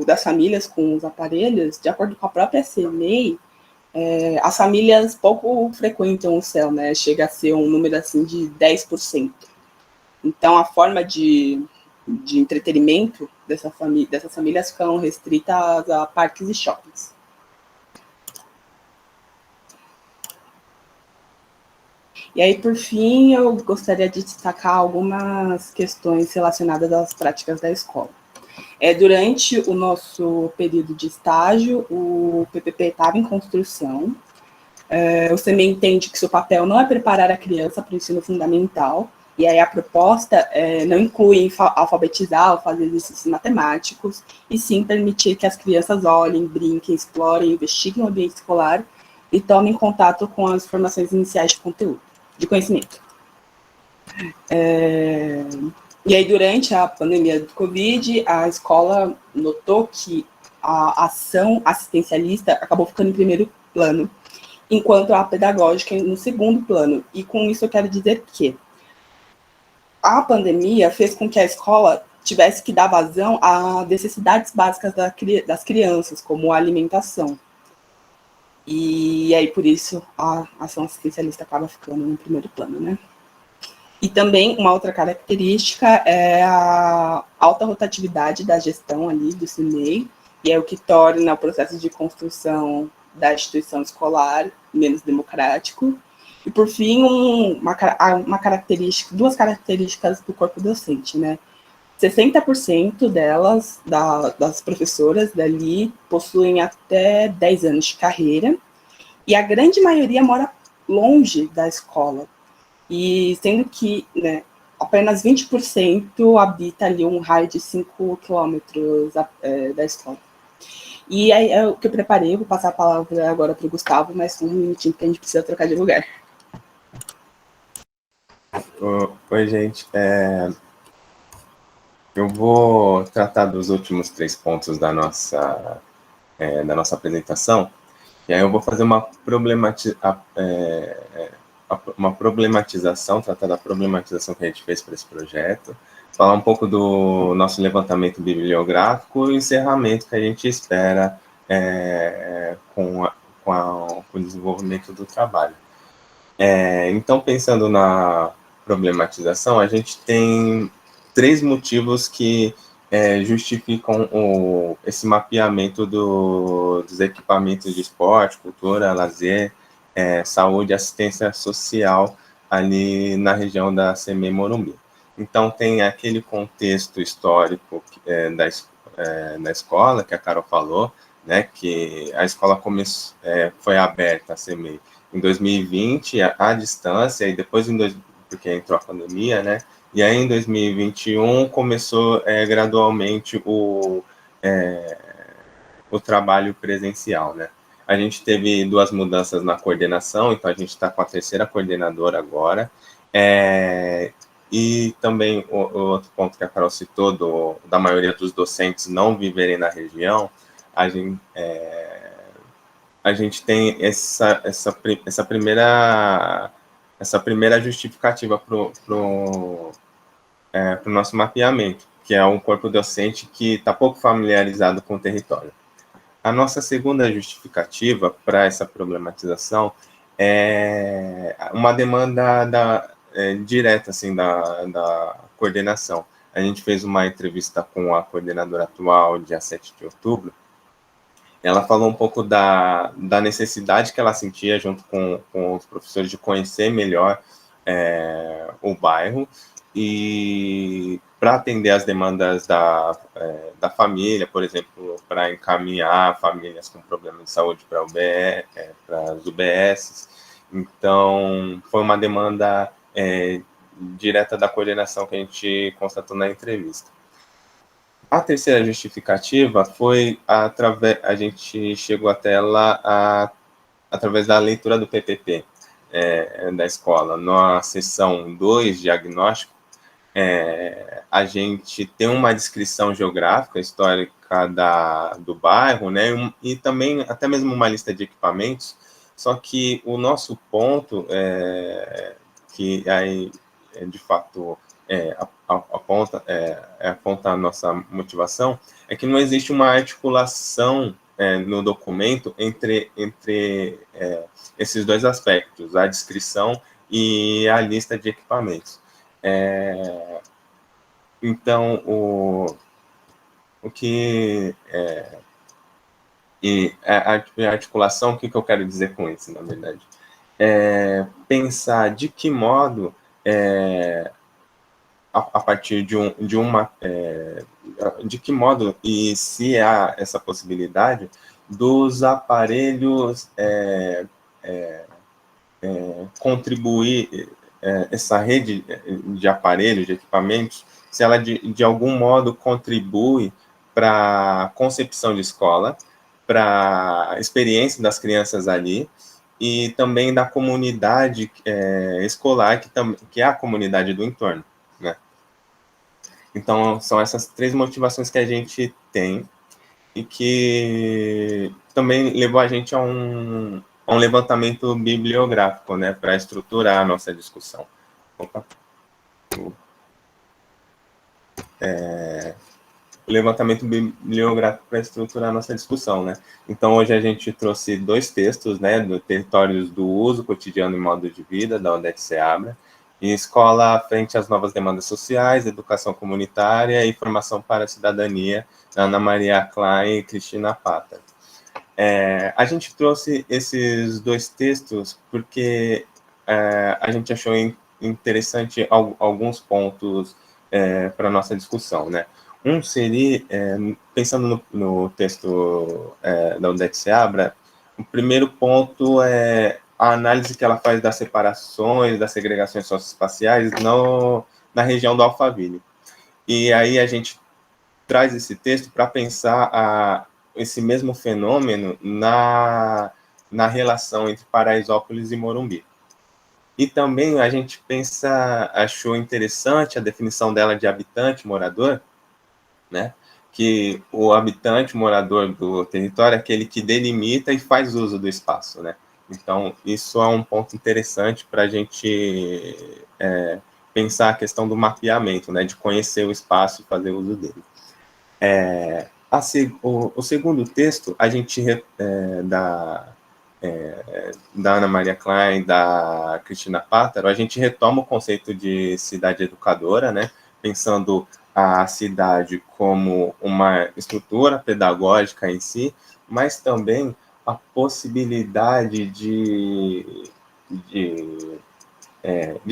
das famílias com os aparelhos, de acordo com a própria CEMEI, as famílias pouco frequentam o CEL, né, chega a ser um número assim de 10%. Então, a forma de entretenimento dessas famílias ficam restritas a parques e shoppings. E aí, por fim, eu gostaria de destacar algumas questões relacionadas às práticas da escola. Durante o nosso período de estágio, o PPP estava em construção. O CEMEI entende que seu papel não é preparar a criança para o ensino fundamental, e aí a proposta não inclui alfabetizar ou fazer exercícios matemáticos, e sim permitir que as crianças olhem, brinquem, explorem, investiguem o ambiente escolar e tomem contato com as formações iniciais de conteúdo, de conhecimento. E aí, durante a pandemia do Covid, a escola notou que a ação assistencialista acabou ficando em primeiro plano, enquanto a pedagógica no segundo plano. E com isso eu quero dizer que a pandemia fez com que a escola tivesse que dar vazão a necessidades básicas das crianças, como a alimentação. E aí, por isso, a ação assistencialista acaba ficando no primeiro plano, né? E também, uma outra característica é a alta rotatividade da gestão ali do CEMEI, e é o que torna o processo de construção da instituição escolar menos democrático. E, por fim, duas características do corpo docente, né? 60% delas, das professoras dali, possuem até 10 anos de carreira, e a grande maioria mora longe da escola, e sendo que, né, apenas 20% habita ali um raio de 5 quilômetros da escola. E aí é o que eu preparei, vou passar a palavra agora para o Gustavo, mas um minutinho que a gente precisa trocar de lugar. Oi, gente. Eu vou tratar dos últimos 3 pontos da nossa apresentação, e aí eu vou fazer uma problematização, tratar da problematização que a gente fez para esse projeto, falar um pouco do nosso levantamento bibliográfico e o encerramento que a gente espera com o desenvolvimento do trabalho. Então, pensando na problematização, a gente tem 3 motivos que justificam esse mapeamento dos equipamentos de esporte, cultura, lazer, saúde e assistência social ali na região da CEMEI Morumbi. Então, tem aquele contexto histórico da escola, que a Carol falou, né, que a escola foi aberta, a CEMEI, em 2020, à distância, e depois, porque entrou a pandemia, né, e aí em 2021 começou gradualmente o trabalho presencial, né. A gente teve 2 mudanças na coordenação, então a gente está com a 3ª coordenadora agora, e também o outro ponto que a Carol citou, da maioria dos docentes não viverem na região, a gente tem essa primeira justificativa para o nosso mapeamento, que é um corpo docente que está pouco familiarizado com o território. A nossa segunda justificativa para essa problematização é uma demanda direta assim, da coordenação. A gente fez uma entrevista com a coordenadora atual, dia 7 de outubro. Ela falou um pouco da necessidade que ela sentia, junto com os professores, de conhecer melhor o bairro, e para atender as demandas da família, por exemplo, para encaminhar famílias com problemas de saúde para as UBSs. Então, foi uma demanda direta da coordenação que a gente constatou na entrevista. A terceira justificativa foi a gente chegou até ela através da leitura do PPP da escola. Na seção 2, diagnóstico, a gente tem uma descrição geográfica, histórica do bairro, né, e também até mesmo uma lista de equipamentos, só que o nosso ponto, que aí, de fato, aponta a nossa motivação, é que não existe uma articulação no documento entre esses 2 aspectos, a descrição e a lista de equipamentos. Então, o que a articulação, o que eu quero dizer com isso, na verdade? Pensar de que modo, a partir de que modo, e se há essa possibilidade, dos aparelhos contribuir, essa rede de aparelhos, de equipamentos, se ela de algum modo contribui para a concepção de escola, para a experiência das crianças ali, e também da comunidade escolar, que é a comunidade do entorno, né? Então, são essas 3 motivações que a gente tem, e que também levou a gente a um levantamento bibliográfico, né, para estruturar a nossa discussão. Opa. Levantamento bibliográfico para estruturar a nossa discussão, né? Então, hoje a gente trouxe 2 textos, né, do Territórios do Uso Cotidiano e Modo de Vida, da Odete Seabra, e Escola Frente às Novas Demandas Sociais, Educação Comunitária e Formação para a Cidadania, da Ana Maria Klein e Cristina Pata. A gente trouxe esses 2 textos porque a gente achou interessante alguns pontos para a nossa discussão, né? Um seria, pensando no texto da Odete Seabra, o primeiro ponto é a análise que ela faz das separações, das segregações socioespaciais na região do Alphaville. E aí a gente traz esse texto para pensar esse mesmo fenômeno na relação entre Paraisópolis e Morumbi. E também a gente achou interessante a definição dela de habitante, morador, né? Que o habitante, morador do território é aquele que delimita e faz uso do espaço, né? Então, isso é um ponto interessante para a gente pensar a questão do mapeamento, né? De conhecer o espaço e fazer uso dele. O segundo texto, a gente da Ana Maria Klein, da Cristina Pátaro, a gente retoma o conceito de cidade educadora, né? Pensando a cidade como uma estrutura pedagógica em si, mas também a possibilidade de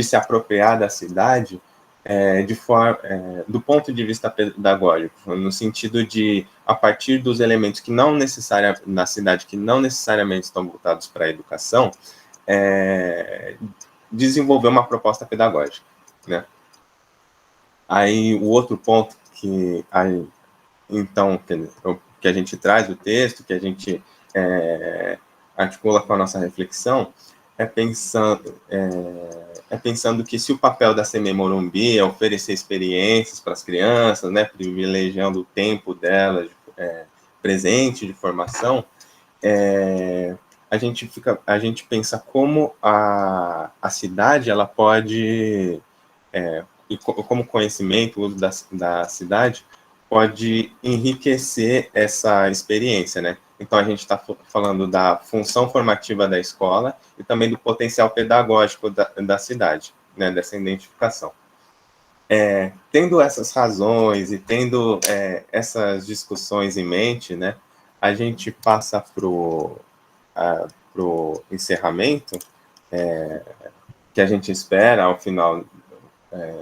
se apropriar da cidade do ponto de vista pedagógico, no sentido de, a partir dos elementos que não necessariamente, na cidade, que não necessariamente estão voltados para a educação, desenvolver uma proposta pedagógica, né? Aí, o outro ponto que a gente traz do texto, que a gente articula com a nossa reflexão, pensando que se o papel da CME Morumbi é oferecer experiências para as crianças, né, privilegiando o tempo delas presente de formação, a gente pensa como a cidade ela pode, e como conhecimento, o uso da cidade pode enriquecer essa experiência, né? Então, a gente está falando da função formativa da escola e também do potencial pedagógico da cidade, né, dessa identificação. Tendo essas razões e tendo essas discussões em mente, né, a gente passa para o encerramento, que a gente espera ao final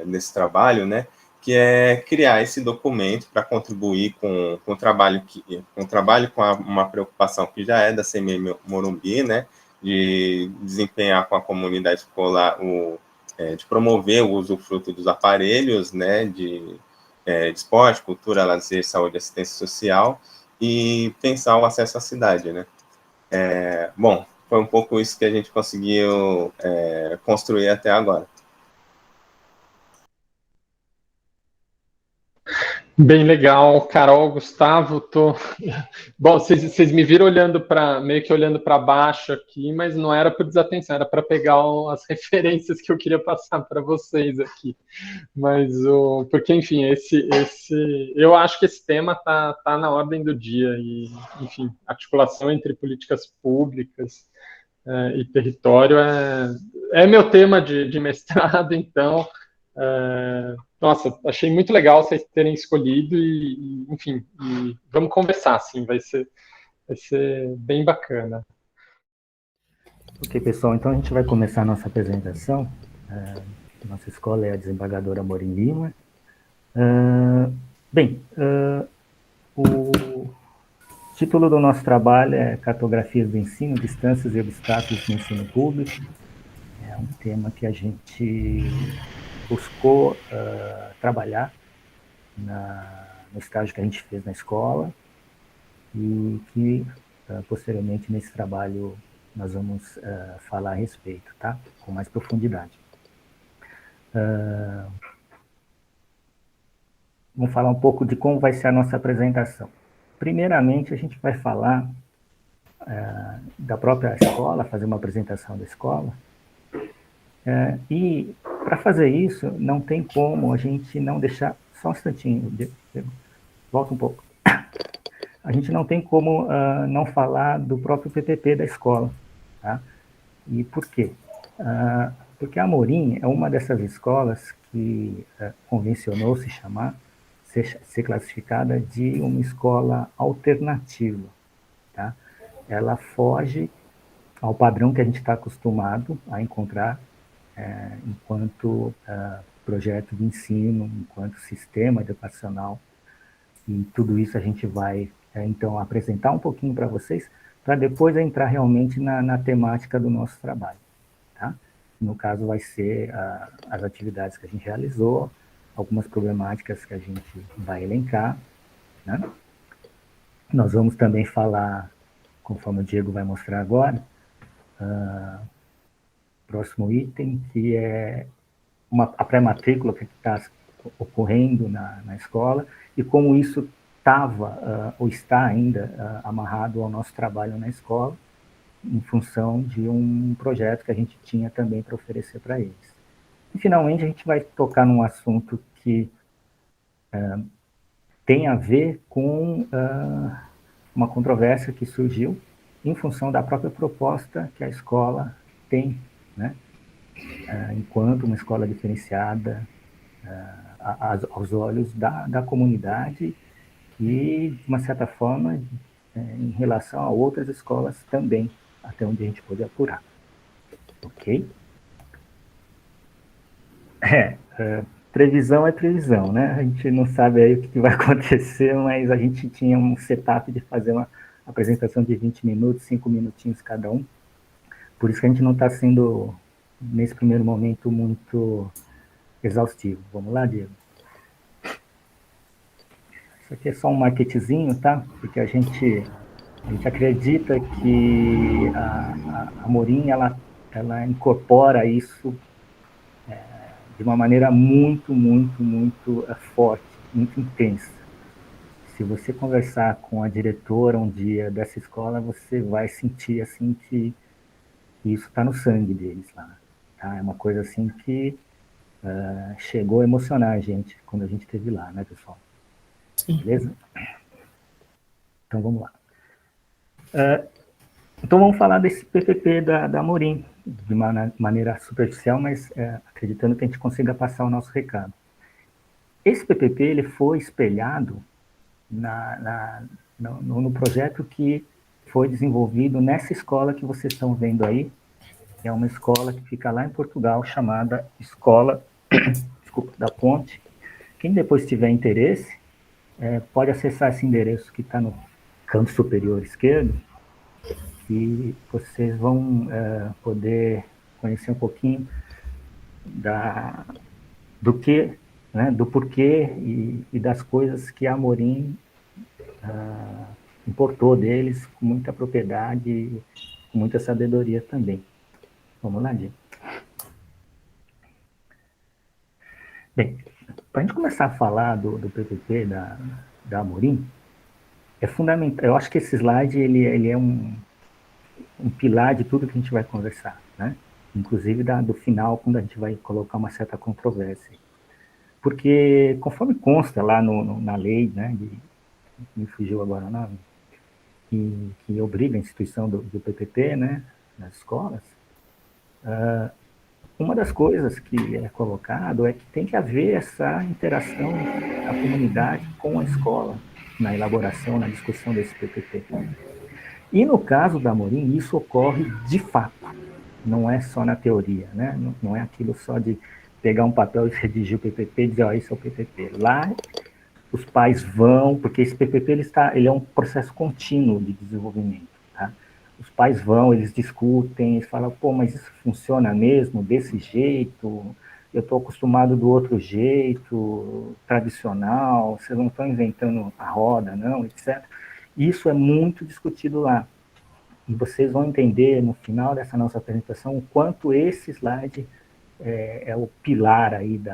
desse trabalho, né, que é criar esse documento para contribuir com o trabalho, com uma preocupação que já é da CME Morumbi, né, de desempenhar com a comunidade escolar, de promover o usufruto dos aparelhos, né, de esporte, cultura, lazer, saúde e assistência social, e pensar o acesso à cidade, né. Bom, foi um pouco isso que a gente conseguiu construir até agora. Bem legal, Carol, Gustavo, Bom, vocês me viram meio que olhando para baixo aqui, mas não era por desatenção, era para pegar as referências que eu queria passar para vocês aqui. Mas porque, enfim, eu acho que esse tema tá na ordem do dia e, enfim, articulação entre políticas públicas e território é meu tema de mestrado, então. Nossa, achei muito legal vocês terem escolhido e enfim, vamos conversar, assim, vai ser bem bacana. Ok, pessoal, então a gente vai começar a nossa apresentação. Nossa escola é a Desembargadora Amorim Lima. O título do nosso trabalho é Cartografias do Ensino, Distâncias e Obstáculos no Ensino Público. É um tema que a gente buscou trabalhar no estágio que a gente fez na escola e que, posteriormente, nesse trabalho, nós vamos falar a respeito, tá? Com mais profundidade. Vamos falar um pouco de como vai ser a nossa apresentação. Primeiramente, a gente vai falar da própria escola, fazer uma apresentação da escola. E, para fazer isso, não tem como a gente não deixar... Só um instantinho, volta um pouco. A gente não tem como não falar do próprio PPP da escola. Tá? E por quê? Porque a Amorim é uma dessas escolas que convencionou ser classificada de uma escola alternativa. Tá? Ela foge ao padrão que a gente está acostumado a encontrar enquanto projeto de ensino, enquanto sistema educacional. E tudo isso a gente vai, então, apresentar um pouquinho para vocês, para depois entrar realmente na temática do nosso trabalho. Tá? No caso, vai ser as atividades que a gente realizou, algumas problemáticas que a gente vai elencar. Né? Nós vamos também falar, conforme o Diego vai mostrar agora, próximo item, que é a pré-matrícula que está ocorrendo na escola, e como isso estava ou está ainda amarrado ao nosso trabalho na escola, em função de um projeto que a gente tinha também para oferecer para eles. E, finalmente, a gente vai tocar num assunto que tem a ver com uma controvérsia que surgiu em função da própria proposta que a escola tem, né? Enquanto uma escola diferenciada aos olhos da comunidade e, de uma certa forma, em relação a outras escolas também, até onde a gente pôde apurar. Ok? Previsão é previsão, né? A gente não sabe aí o que vai acontecer, mas a gente tinha um setup de fazer uma apresentação de 20 minutos, 5 minutinhos cada um. Por isso que a gente não está sendo, nesse primeiro momento, muito exaustivo. Vamos lá, Diego? Isso aqui é só um maquetezinho, tá? Porque a gente acredita que a Amorim, ela incorpora isso de uma maneira muito, muito, muito forte, muito intensa. Se você conversar com a diretora um dia dessa escola, você vai sentir assim que isso está no sangue deles lá. Tá? É uma coisa assim que chegou a emocionar a gente quando a gente esteve lá, né, pessoal? Sim. Beleza? Então vamos lá. Então vamos falar desse PPP da Amorim, de uma maneira superficial, mas acreditando que a gente consiga passar o nosso recado. Esse PPP ele foi espelhado no projeto que foi desenvolvido nessa escola que vocês estão vendo aí, que é uma escola que fica lá em Portugal, chamada Escola da Ponte. Quem depois tiver interesse, pode acessar esse endereço que está no canto superior esquerdo, e vocês vão poder conhecer um pouquinho do porquê e das coisas que a Amorim importou deles com muita propriedade e com muita sabedoria também. Vamos lá, Diego. Bem, para a gente começar a falar do PPP da Amorim, é fundamental. Eu acho que esse slide ele é um pilar de tudo que a gente vai conversar, né? Inclusive do final, quando a gente vai colocar uma certa controvérsia. Porque, conforme consta lá na lei, né, me fugiu agora o nome, que obriga a instituição do PPP, né, nas escolas, uma das coisas que é colocado é que tem que haver essa interação da comunidade com a escola, na elaboração, na discussão desse PPP. E no caso da Amorim, isso ocorre de fato, não é só na teoria, né? Não é aquilo só de pegar um papel e redigir o PPP e dizer, ó, isso é o PPP. Lá, os pais vão, porque esse PPP ele é um processo contínuo de desenvolvimento, tá? Os pais vão, eles discutem, eles falam, pô, mas isso funciona mesmo desse jeito? Eu estou acostumado do outro jeito, tradicional, vocês não estão inventando a roda, não, etc. Isso é muito discutido lá. E vocês vão entender no final dessa nossa apresentação o quanto esse slide é o pilar aí de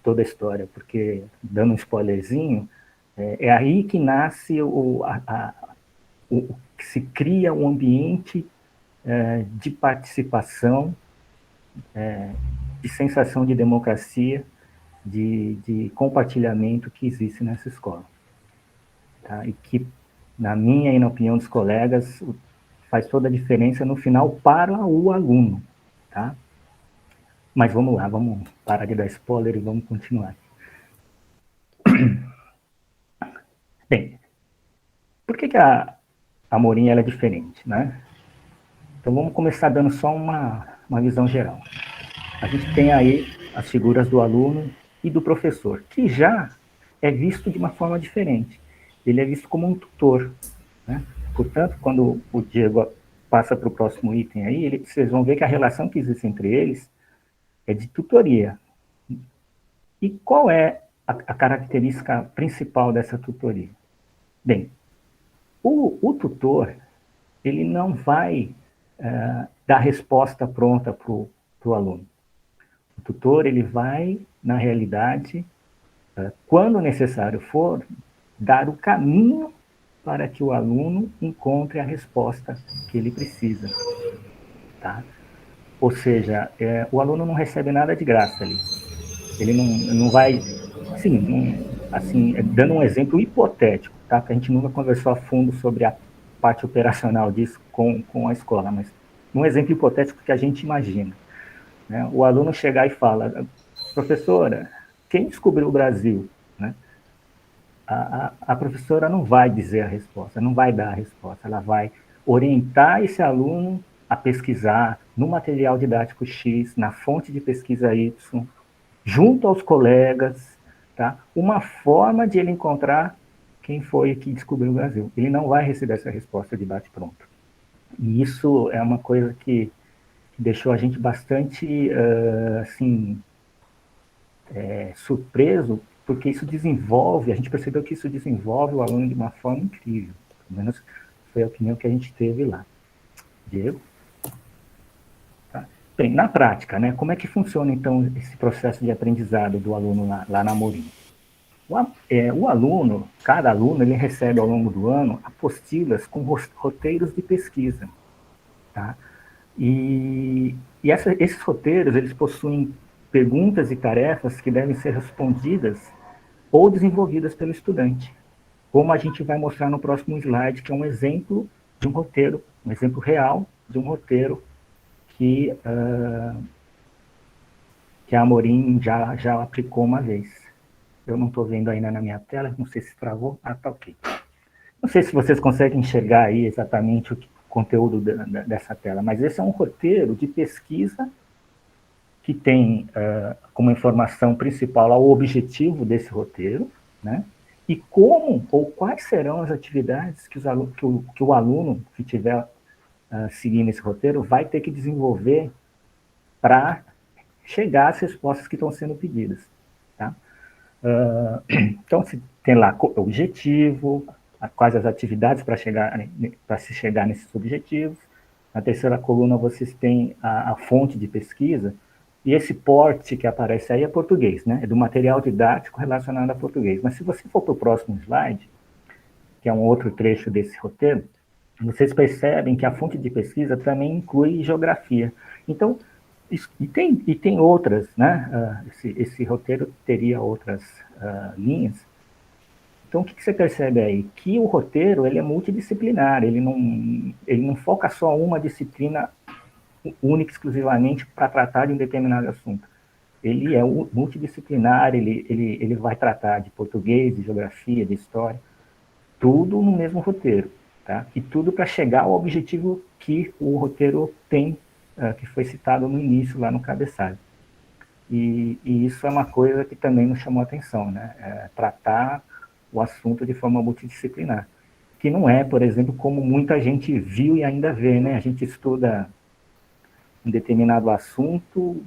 toda a história, porque, dando um spoilerzinho, é aí que nasce que se cria um ambiente de participação, de sensação de democracia, de compartilhamento que existe nessa escola. Tá? E que, na minha e na opinião dos colegas, faz toda a diferença no final para o aluno. Tá? Mas vamos lá, vamos parar de dar spoiler e vamos continuar. Bem, por que a Amorim ela é diferente, né? Então vamos começar dando só uma visão geral. A gente tem aí as figuras do aluno e do professor, que já é visto de uma forma diferente. Ele é visto como um tutor, né? Portanto, quando o Diego passa para o próximo item aí, vocês vão ver que a relação que existe entre eles é de tutoria. E qual é a característica principal dessa tutoria? Bem, o tutor, ele não vai dar resposta pronta para o aluno. O tutor, ele vai, na realidade, quando necessário for, dar o caminho para que o aluno encontre a resposta que ele precisa. Tá? Ou seja, o aluno não recebe nada de graça ali. Ele não vai... Assim, dando um exemplo hipotético, tá? Que a gente nunca conversou a fundo sobre a parte operacional disso com a escola, mas um exemplo hipotético que a gente imagina. Né? O aluno chegar e fala, professora, quem descobriu o Brasil? Né? A professora não vai dizer a resposta, não vai dar a resposta, ela vai orientar esse aluno a pesquisar no material didático X, na fonte de pesquisa Y, junto aos colegas, tá? Uma forma de ele encontrar quem foi que descobriu o Brasil. Ele não vai receber essa resposta de bate-pronto. E isso é uma coisa que deixou a gente bastante, surpreso, porque isso desenvolve, a gente percebeu que isso desenvolve o aluno de uma forma incrível. Pelo menos foi a opinião que a gente teve lá. Diego? Tá. Bem, na prática, né, como é que funciona, então, esse processo de aprendizado do aluno lá na Amorim? O aluno, cada aluno, ele recebe ao longo do ano apostilas com roteiros de pesquisa. Tá? E esses roteiros, eles possuem perguntas e tarefas que devem ser respondidas ou desenvolvidas pelo estudante. Como a gente vai mostrar no próximo slide, que é um exemplo de um roteiro, um exemplo real de um roteiro que a Amorim já aplicou uma vez. Eu não estou vendo ainda na minha tela, não sei se travou. Ah, tá ok. Não sei se vocês conseguem enxergar aí exatamente o conteúdo dessa tela, mas esse é um roteiro de pesquisa que tem como informação principal o objetivo desse roteiro, né? E como ou quais serão as atividades que o aluno que estiver seguindo esse roteiro vai ter que desenvolver para chegar às respostas que estão sendo pedidas. Tá? Então, se tem lá o objetivo, quais as atividades para se chegar nesses objetivos. Na terceira coluna, vocês têm a fonte de pesquisa, e esse porte que aparece aí é português, né? É do material didático relacionado a português. Mas se você for para o próximo slide, que é um outro trecho desse roteiro, vocês percebem que a fonte de pesquisa também inclui geografia. Então, e tem outras, né? Esse roteiro teria outras linhas. Então, o que você percebe aí? Que o roteiro, ele é multidisciplinar, ele não foca só uma disciplina única, exclusivamente, para tratar de um determinado assunto. Ele é multidisciplinar, ele vai tratar de português, de geografia, de história, tudo no mesmo roteiro, tá? E tudo para chegar ao objetivo que o roteiro tem, que foi citado no início, lá no cabeçalho. E isso é uma coisa que também nos chamou a atenção, né? Tratar o assunto de forma multidisciplinar, que não é, por exemplo, como muita gente viu e ainda vê, né? A gente estuda um determinado assunto,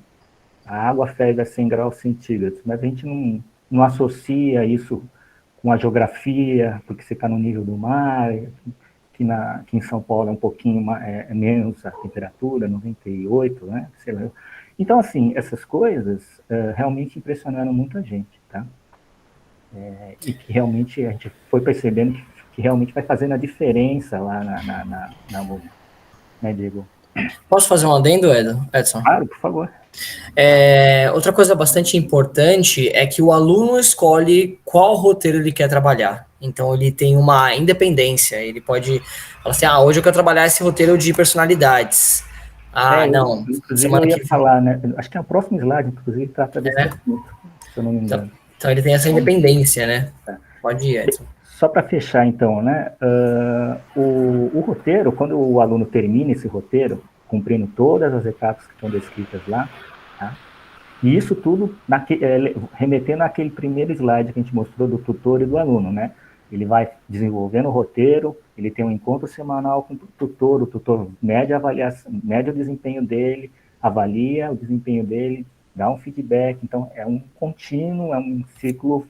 a água ferve a 100 graus centígrados, mas a gente não associa isso com a geografia, porque você está no nível do mar, que em São Paulo é um pouquinho menos a temperatura, 98, né? Sei lá. Então, assim, essas coisas realmente impressionaram muita gente, tá? E que realmente a gente foi percebendo que realmente vai fazendo a diferença lá na UNI, né, Diego? Posso fazer um adendo, Edson? Claro, por favor. Outra coisa bastante importante é que o aluno escolhe qual roteiro ele quer trabalhar. Então, ele tem uma independência. Ele pode falar assim, hoje eu quero trabalhar esse roteiro de personalidades. Não. Inclusive, eu ia falar, né? Acho que é o próximo slide, inclusive, trata desse assunto, se eu não me engano. Então, ele tem essa independência, né? Tá. Pode ir, Edson. Só para fechar, então, né? O roteiro, quando o aluno termina esse roteiro, cumprindo todas as etapas que estão descritas lá, tá? E isso tudo remetendo àquele primeiro slide que a gente mostrou do tutor e do aluno, né? Ele vai desenvolvendo o roteiro, ele tem um encontro semanal com o tutor mede o desempenho dele, avalia o desempenho dele, dá um feedback. Então, é um contínuo, é um ciclo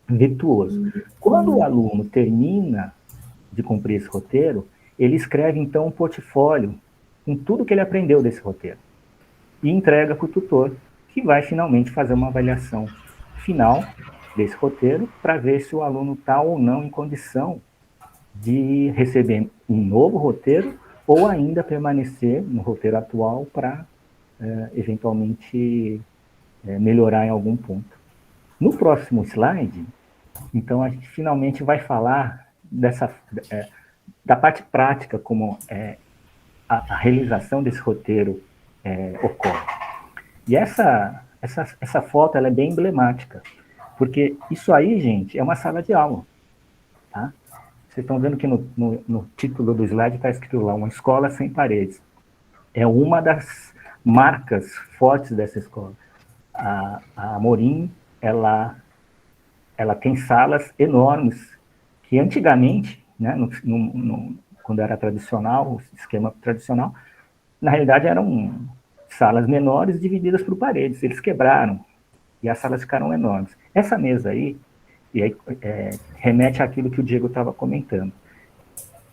virtuoso. Quando o aluno termina de cumprir esse roteiro, ele escreve, então, um portfólio com tudo que ele aprendeu desse roteiro e entrega para o tutor, que vai finalmente fazer uma avaliação final desse roteiro para ver se o aluno está ou não em condição de receber um novo roteiro ou ainda permanecer no roteiro atual para eventualmente melhorar em algum ponto. No próximo slide, então, a gente finalmente vai falar da parte prática, como a realização desse roteiro ocorre. E essa foto ela é bem emblemática, porque isso aí, gente, é uma sala de aula. Tá? Vocês estão vendo que no título do slide está escrito lá, uma escola sem paredes. É uma das marcas fortes dessa escola. A Amorim, ela tem salas enormes, que antigamente, né, quando era tradicional, o esquema tradicional, na realidade eram salas menores divididas por paredes, eles quebraram, e as salas ficaram enormes. Essa mesa aí, remete àquilo que o Diego estava comentando.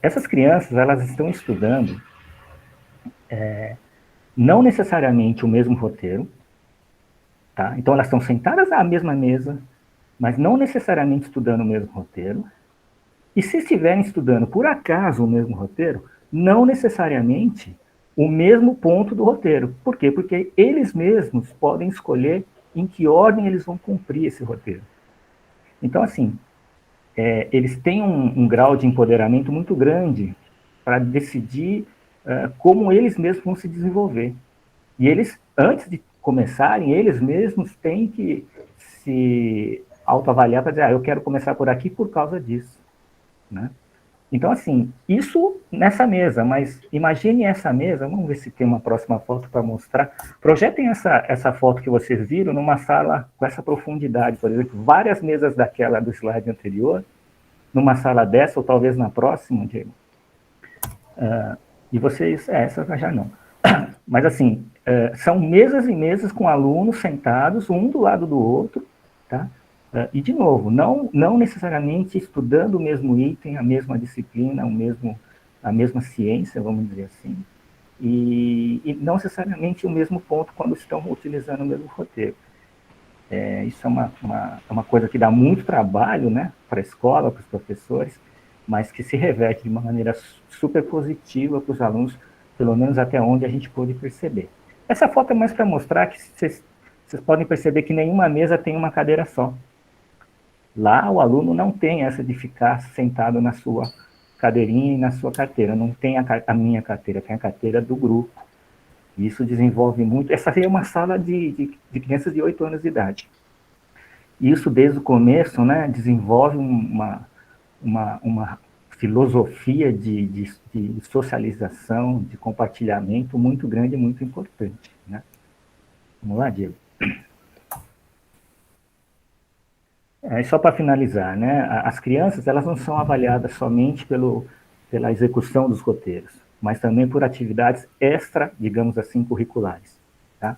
Essas crianças, elas estão estudando não necessariamente o mesmo roteiro, tá? Então elas estão sentadas à mesma mesa, mas não necessariamente estudando o mesmo roteiro, e se estiverem estudando, por acaso, o mesmo roteiro, não necessariamente o mesmo ponto do roteiro. Por quê? Porque eles mesmos podem escolher em que ordem eles vão cumprir esse roteiro. Então, assim, eles têm um grau de empoderamento muito grande para decidir como eles mesmos vão se desenvolver. E eles, antes de começarem, eles mesmos têm que se autoavaliar para dizer, eu quero começar por aqui por causa disso. Né? Então, assim, isso nessa mesa, mas imagine essa mesa, vamos ver se tem uma próxima foto para mostrar. Projetem essa foto que vocês viram numa sala com essa profundidade, por exemplo, várias mesas daquela do slide anterior, numa sala dessa, ou talvez na próxima, Diego. E vocês, essa já não. Mas, assim, são mesas e mesas com alunos sentados, um do lado do outro, tá? E, de novo, não necessariamente estudando o mesmo item, a mesma disciplina, a mesma ciência, vamos dizer assim, e não necessariamente o mesmo ponto quando estão utilizando o mesmo roteiro. Isso é uma coisa que dá muito trabalho, né, para a escola, para os professores, mas que se reverte de uma maneira super positiva para os alunos, pelo menos até onde a gente pôde perceber. Essa foto é mais para mostrar que vocês podem perceber que nenhuma mesa tem uma cadeira só. Lá, o aluno não tem essa de ficar sentado na sua cadeirinha e na sua carteira. Não tem a minha carteira, tem a carteira do grupo. E isso desenvolve muito. Essa aí é uma sala de crianças de 8 anos de idade. E isso, desde o começo, né, desenvolve uma filosofia de socialização, de compartilhamento muito grande e muito importante. Né? Vamos lá, Diego. Só para finalizar, né, as crianças elas não são avaliadas somente pela execução dos roteiros, mas também por atividades extra, digamos assim, curriculares. Tá?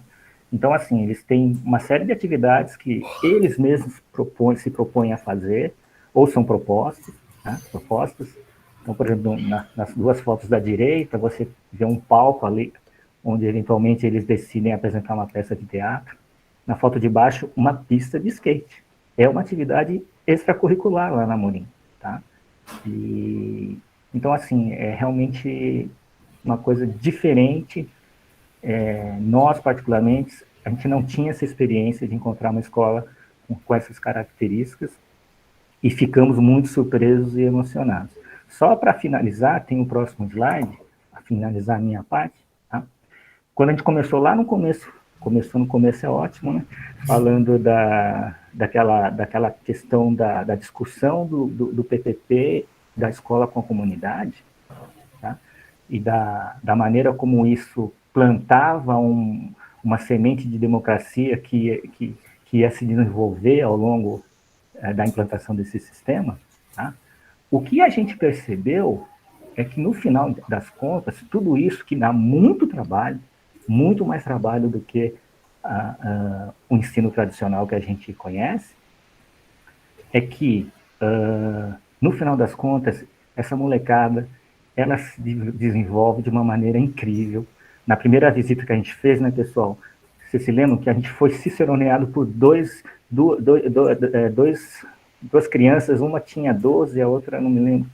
Então, assim, eles têm uma série de atividades que eles mesmos se propõem a fazer, ou são propostas. Tá? Então, por exemplo, nas duas fotos da direita, você vê um palco ali, onde eventualmente eles decidem apresentar uma peça de teatro. Na foto de baixo, uma pista de skate. É uma atividade extracurricular lá na Amorim, tá? Então, assim, é realmente uma coisa diferente. Nós, particularmente, a gente não tinha essa experiência de encontrar uma escola com essas características e ficamos muito surpresos e emocionados. Só para finalizar, tem o próximo slide, para finalizar a minha parte, tá? Quando a gente começou lá no começo, no começo é ótimo, né? Falando daquela questão da discussão do PPP, da escola com a comunidade, tá? E da maneira como isso plantava uma semente de democracia que ia se desenvolver ao longo da implantação desse sistema, tá? O que a gente percebeu é que, no final das contas, tudo isso que dá muito trabalho, muito mais trabalho do que o ensino tradicional que a gente conhece, é que, no final das contas, essa molecada, ela se desenvolve de uma maneira incrível. Na primeira visita que a gente fez, né, pessoal, vocês se lembram que a gente foi ciceroneado por duas crianças, uma tinha 12, a outra não me lembro,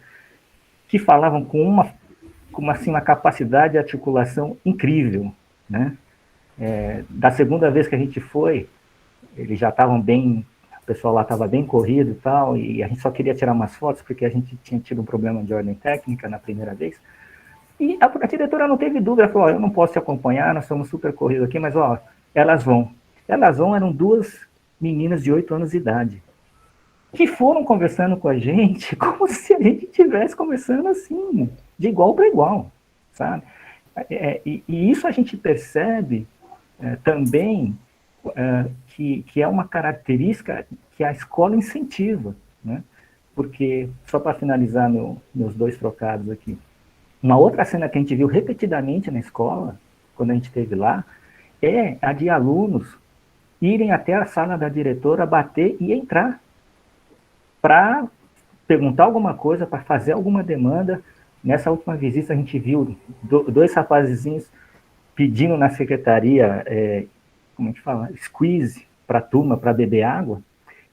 que falavam com uma capacidade de articulação incrível, né? Da segunda vez que a gente foi, eles já estavam bem, o pessoal lá estava bem corrido e tal, e a gente só queria tirar umas fotos, porque a gente tinha tido um problema de ordem técnica na primeira vez, e a diretora não teve dúvida, ela falou, eu não posso te acompanhar, nós somos super corridos aqui, mas ó, elas vão, eram 2 meninas de 8 anos de idade, que foram conversando com a gente, como se a gente estivesse conversando assim, de igual para igual, sabe? E isso a gente percebe também que é uma característica que a escola incentiva, né? Porque, só para finalizar meus 2 trocados aqui, uma outra cena que a gente viu repetidamente na escola, quando a gente esteve lá, é a de alunos irem até a sala da diretora, bater e entrar para perguntar alguma coisa, para fazer alguma demanda. Nessa última visita a gente viu 2 rapazinhos pedindo na secretaria, como a gente fala, squeeze para a turma, para beber água,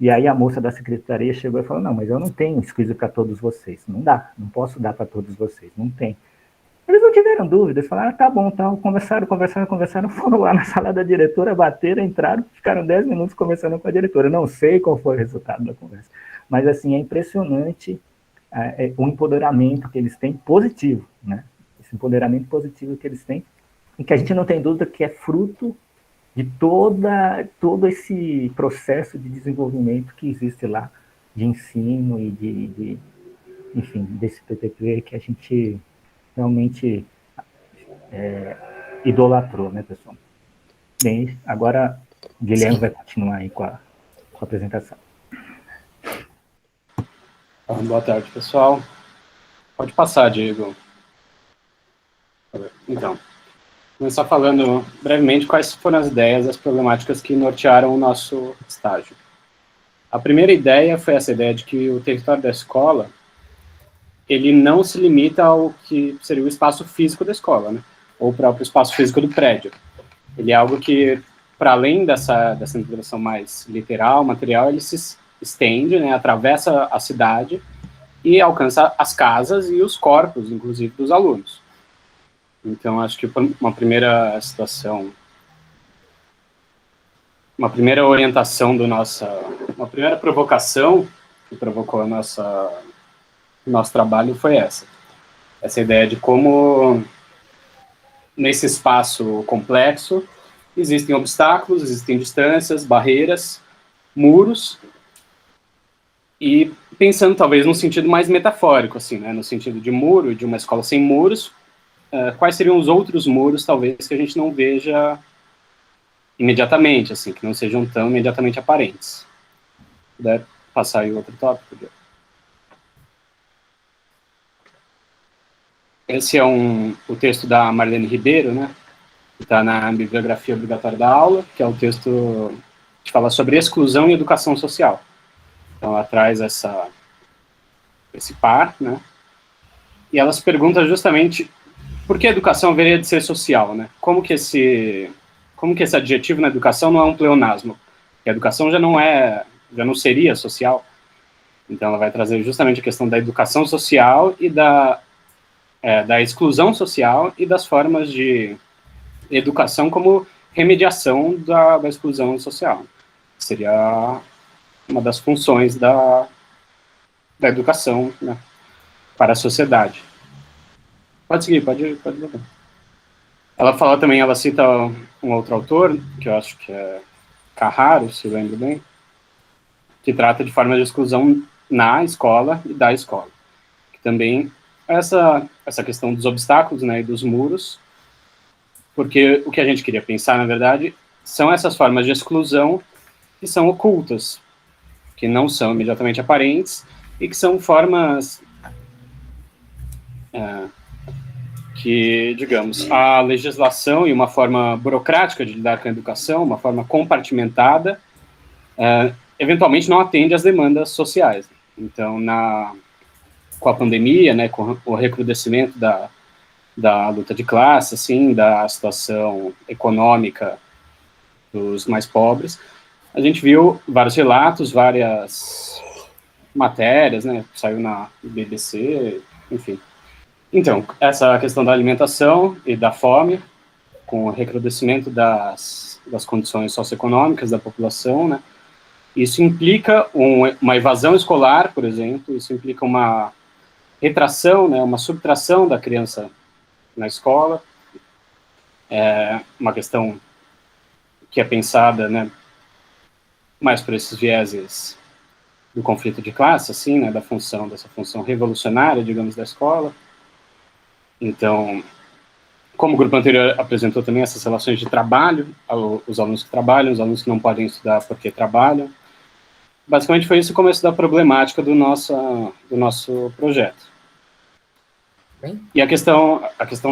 e aí a moça da secretaria chegou e falou, não, mas eu não tenho squeeze para todos vocês, não dá, não posso dar para todos vocês, não tem. Eles não tiveram dúvidas, falaram, tá bom, conversaram, foram lá na sala da diretora, bateram, entraram, ficaram 10 minutos conversando com a diretora. Não sei qual foi o resultado da conversa, mas assim, é impressionante o empoderamento que eles têm positivo, né? Esse empoderamento positivo que eles têm, e que a gente não tem dúvida que é fruto de todo esse processo de desenvolvimento que existe lá, de ensino e enfim, desse PPP que a gente realmente idolatrou, né, pessoal? Bem, agora o Guilherme vai continuar aí com a apresentação. Boa tarde, pessoal. Pode passar, Diego. Então, começar falando brevemente quais foram as ideias, as problemáticas que nortearam o nosso estágio. A primeira ideia foi essa ideia de que o território da escola ele não se limita ao que seria o espaço físico da escola, né? Ou o próprio espaço físico do prédio. Ele é algo que, para além dessa integração mais literal, material, ele se estende, né, atravessa a cidade e alcança as casas e os corpos, inclusive, dos alunos. Então, acho que uma primeira situação, uma primeira orientação uma primeira provocação que provocou o nosso trabalho foi essa ideia de como, nesse espaço complexo, existem obstáculos, existem distâncias, barreiras, muros, e pensando talvez num sentido mais metafórico, assim, né, no sentido de muro, de uma escola sem muros, quais seriam os outros muros, talvez, que a gente não veja imediatamente, assim, que não sejam tão imediatamente aparentes. Puder passar aí outro tópico? Esse é o texto da Marlene Ribeiro, né, que está na bibliografia obrigatória da aula, que é o texto que fala sobre exclusão e educação social. Então, ela traz esse par, né, e ela se pergunta justamente por que a educação haveria de ser social, né? Como que esse adjetivo na educação não é um pleonasmo? A educação já não seria social. Então, ela vai trazer justamente a questão da educação social e da exclusão social e das formas de educação como remediação da exclusão social. Seria uma das funções da educação, né, para a sociedade. Pode seguir, pode botar. Ela cita um outro autor, que eu acho que é Carraro, se lembro bem, que trata de formas de exclusão na escola e da escola. Que também essa questão dos obstáculos, né, e dos muros, porque o que a gente queria pensar, na verdade, são essas formas de exclusão que são ocultas, que não são imediatamente aparentes, e que são formas que, digamos, a legislação e uma forma burocrática de lidar com a educação, uma forma compartimentada, eventualmente não atende às demandas sociais. Então, com a pandemia, né, com o recrudescimento da luta de classe, assim, da situação econômica dos mais pobres, a gente viu vários relatos, várias matérias, né, saiu na BBC, enfim. Então, essa questão da alimentação e da fome, com o recrudescimento das condições socioeconômicas da população, né, isso implica uma evasão escolar, por exemplo, isso implica uma retração, né, uma subtração da criança na escola, uma questão que é pensada, né, mais por esses vieses do conflito de classe, assim, né, dessa função revolucionária, digamos, da escola. Então, como o grupo anterior apresentou também essas relações de trabalho, os alunos que trabalham, os alunos que não podem estudar porque trabalham. Basicamente foi esse o começo da problemática do nosso projeto. Bem? E a questão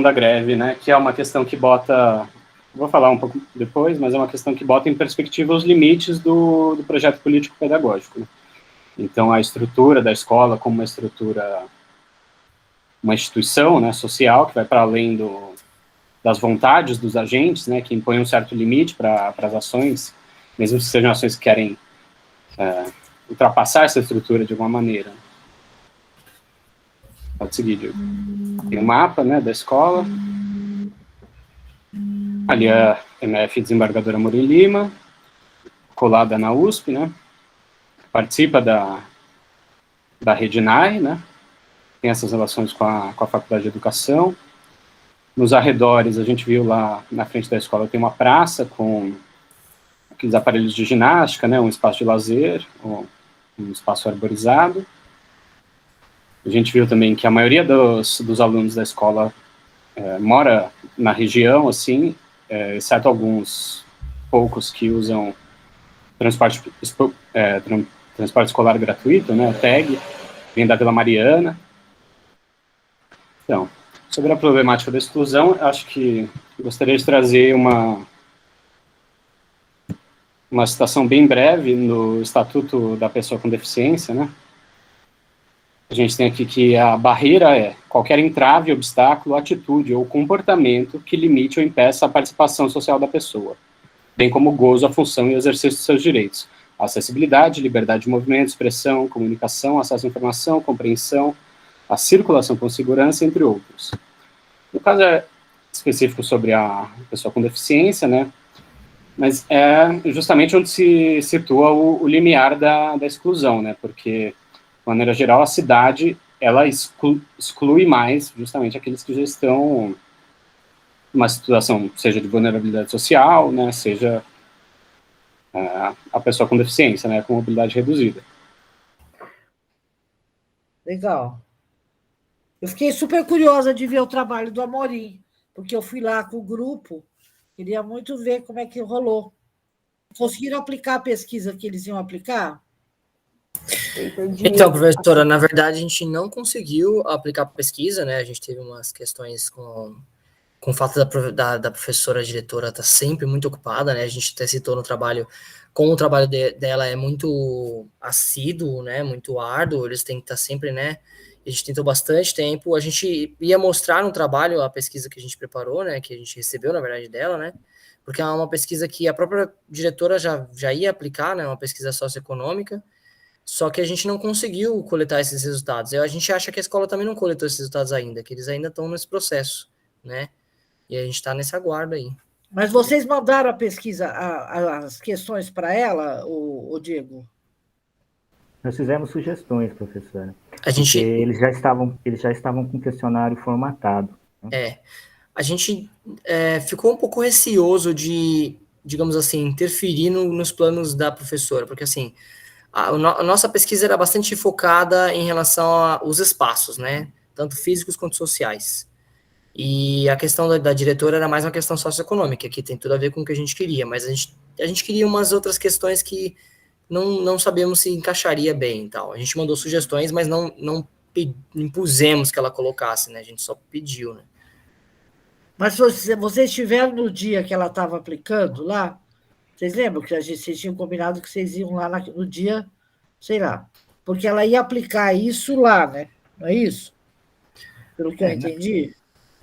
da greve, né, que é uma questão que bota, vou falar um pouco depois, mas é uma questão que bota em perspectiva os limites do projeto político-pedagógico, né? Então, a estrutura da escola como uma instituição, né, social, que vai para além das vontades dos agentes, né, que impõe um certo limite para as ações, mesmo que sejam ações que querem ultrapassar essa estrutura de alguma maneira. Pode seguir, Diego. Tem um mapa, né, da escola. Ali a MF Desembargadora Morim Lima, colada na USP, né, participa da Redinai, né, tem essas relações com a Faculdade de Educação. Nos arredores, a gente viu lá na frente da escola, tem uma praça com aqueles aparelhos de ginástica, né, um espaço de lazer, um espaço arborizado. A gente viu também que a maioria dos alunos da escola mora na região, assim, exceto alguns poucos que usam transporte escolar gratuito, né, TEG, vem da Vila Mariana. Então, sobre a problemática da exclusão, acho que gostaria de trazer uma citação bem breve no Estatuto da Pessoa com Deficiência, né? A gente tem aqui que a barreira é qualquer entrave, obstáculo, atitude ou comportamento que limite ou impeça a participação social da pessoa, bem como o gozo, a função e o exercício de seus direitos. Acessibilidade, liberdade de movimento, expressão, comunicação, acesso à informação, compreensão, a circulação com segurança, entre outros. No caso é específico sobre a pessoa com deficiência, né, mas é justamente onde se situa o limiar da exclusão, né, porque, de maneira geral, a cidade, ela exclui mais justamente aqueles que já estão numa situação, seja de vulnerabilidade social, né, seja a pessoa com deficiência, né, com mobilidade reduzida. Legal. Eu fiquei super curiosa de ver o trabalho do Amorim, porque eu fui lá com o grupo, queria muito ver como é que rolou. Conseguiram aplicar a pesquisa que eles iam aplicar? Então, professora, na verdade, a gente não conseguiu aplicar a pesquisa, né? A gente teve umas questões com o fato da professora diretora estar sempre muito ocupada, né? A gente até citou no trabalho, como o trabalho dela é muito assíduo, né? Muito árduo, eles têm que estar sempre, né? A gente tentou bastante tempo, a gente ia mostrar no trabalho a pesquisa que a gente preparou, né? Que a gente recebeu, na verdade, dela, né? Porque é uma pesquisa que a própria diretora já ia aplicar, né? Uma pesquisa socioeconômica, só que a gente não conseguiu coletar esses resultados. A gente acha que a escola também não coletou esses resultados ainda, que eles ainda estão nesse processo, né? E a gente está nesse aguardo aí. Mas vocês mandaram a pesquisa, as questões para ela, o Diego? Nós fizemos sugestões, professora. A gente... Eles já estavam com o questionário formatado. Né? A gente ficou um pouco receoso de, digamos assim, interferir nos planos da professora, porque assim, a nossa pesquisa era bastante focada em relação aos espaços, né? Tanto físicos quanto sociais. E a questão da diretora era mais uma questão socioeconômica, que tem tudo a ver com o que a gente queria, mas a gente queria umas outras questões que não sabíamos se encaixaria bem e tal. A gente mandou sugestões, mas não impusemos que ela colocasse, né? A gente só pediu, né? Mas vocês estiveram no dia que ela estava aplicando lá? Vocês lembram que vocês tinham combinado que vocês iam lá no dia, sei lá, porque ela ia aplicar isso lá, né? não é isso? Pelo que eu entendi?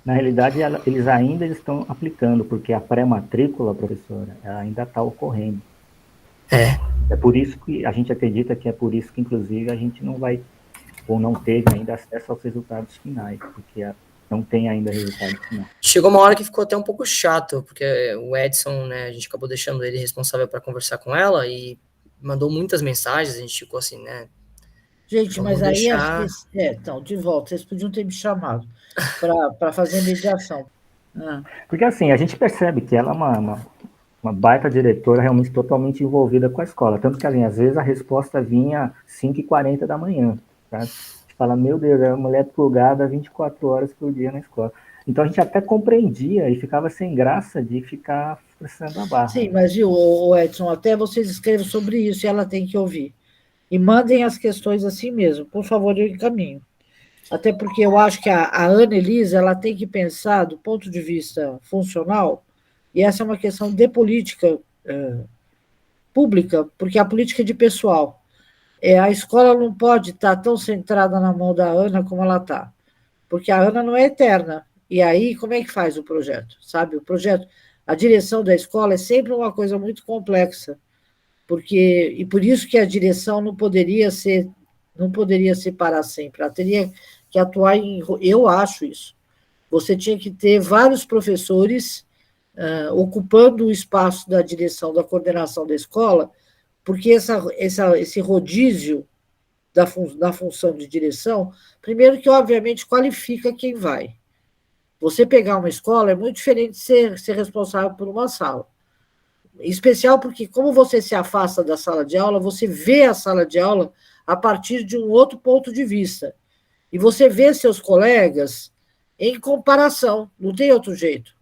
Na realidade, eles ainda estão aplicando, porque a pré-matrícula, professora, ela ainda está ocorrendo. É por isso que a gente acredita que é por isso que, inclusive, a gente não vai, ou não teve ainda acesso aos resultados finais, porque não tem ainda resultados finais. Chegou uma hora que ficou até um pouco chato, porque o Edson, né, a gente acabou deixando ele responsável para conversar com ela e mandou muitas mensagens, a gente ficou assim, né? Gente, vamos mas aí, deixar... então, de volta, vocês podiam ter me chamado para fazer mediação. Porque assim, a gente percebe que ela é uma baita diretora realmente totalmente envolvida com a escola, tanto que às vezes a resposta vinha 5h40 da manhã, tá? A gente fala, meu Deus, é uma mulher plugada 24 horas por dia na escola. Então a gente até compreendia e ficava sem graça de ficar forçando a barra. Sim, mas viu, Edson, até vocês escrevam sobre isso e ela tem que ouvir. E mandem as questões assim mesmo, por favor, eu encaminho. Até porque eu acho que a Ana Elisa ela tem que pensar do ponto de vista funcional, e essa é uma questão de política pública, porque a política é de pessoal. A escola não pode estar tão centrada na mão da Ana como ela está, porque a Ana não é eterna. E aí, como é que faz o projeto? Sabe, o projeto, a direção da escola é sempre uma coisa muito complexa, e por isso que a direção não poderia ser para sempre, ela teria que atuar eu acho isso. Você tinha que ter vários professores ocupando o espaço da direção, da coordenação da escola, porque esse rodízio da função de direção, primeiro que, obviamente, qualifica quem vai. Você pegar uma escola é muito diferente de ser responsável por uma sala. Em especial porque, como você se afasta da sala de aula, você vê a sala de aula a partir de um outro ponto de vista. E você vê seus colegas em comparação, não tem outro jeito.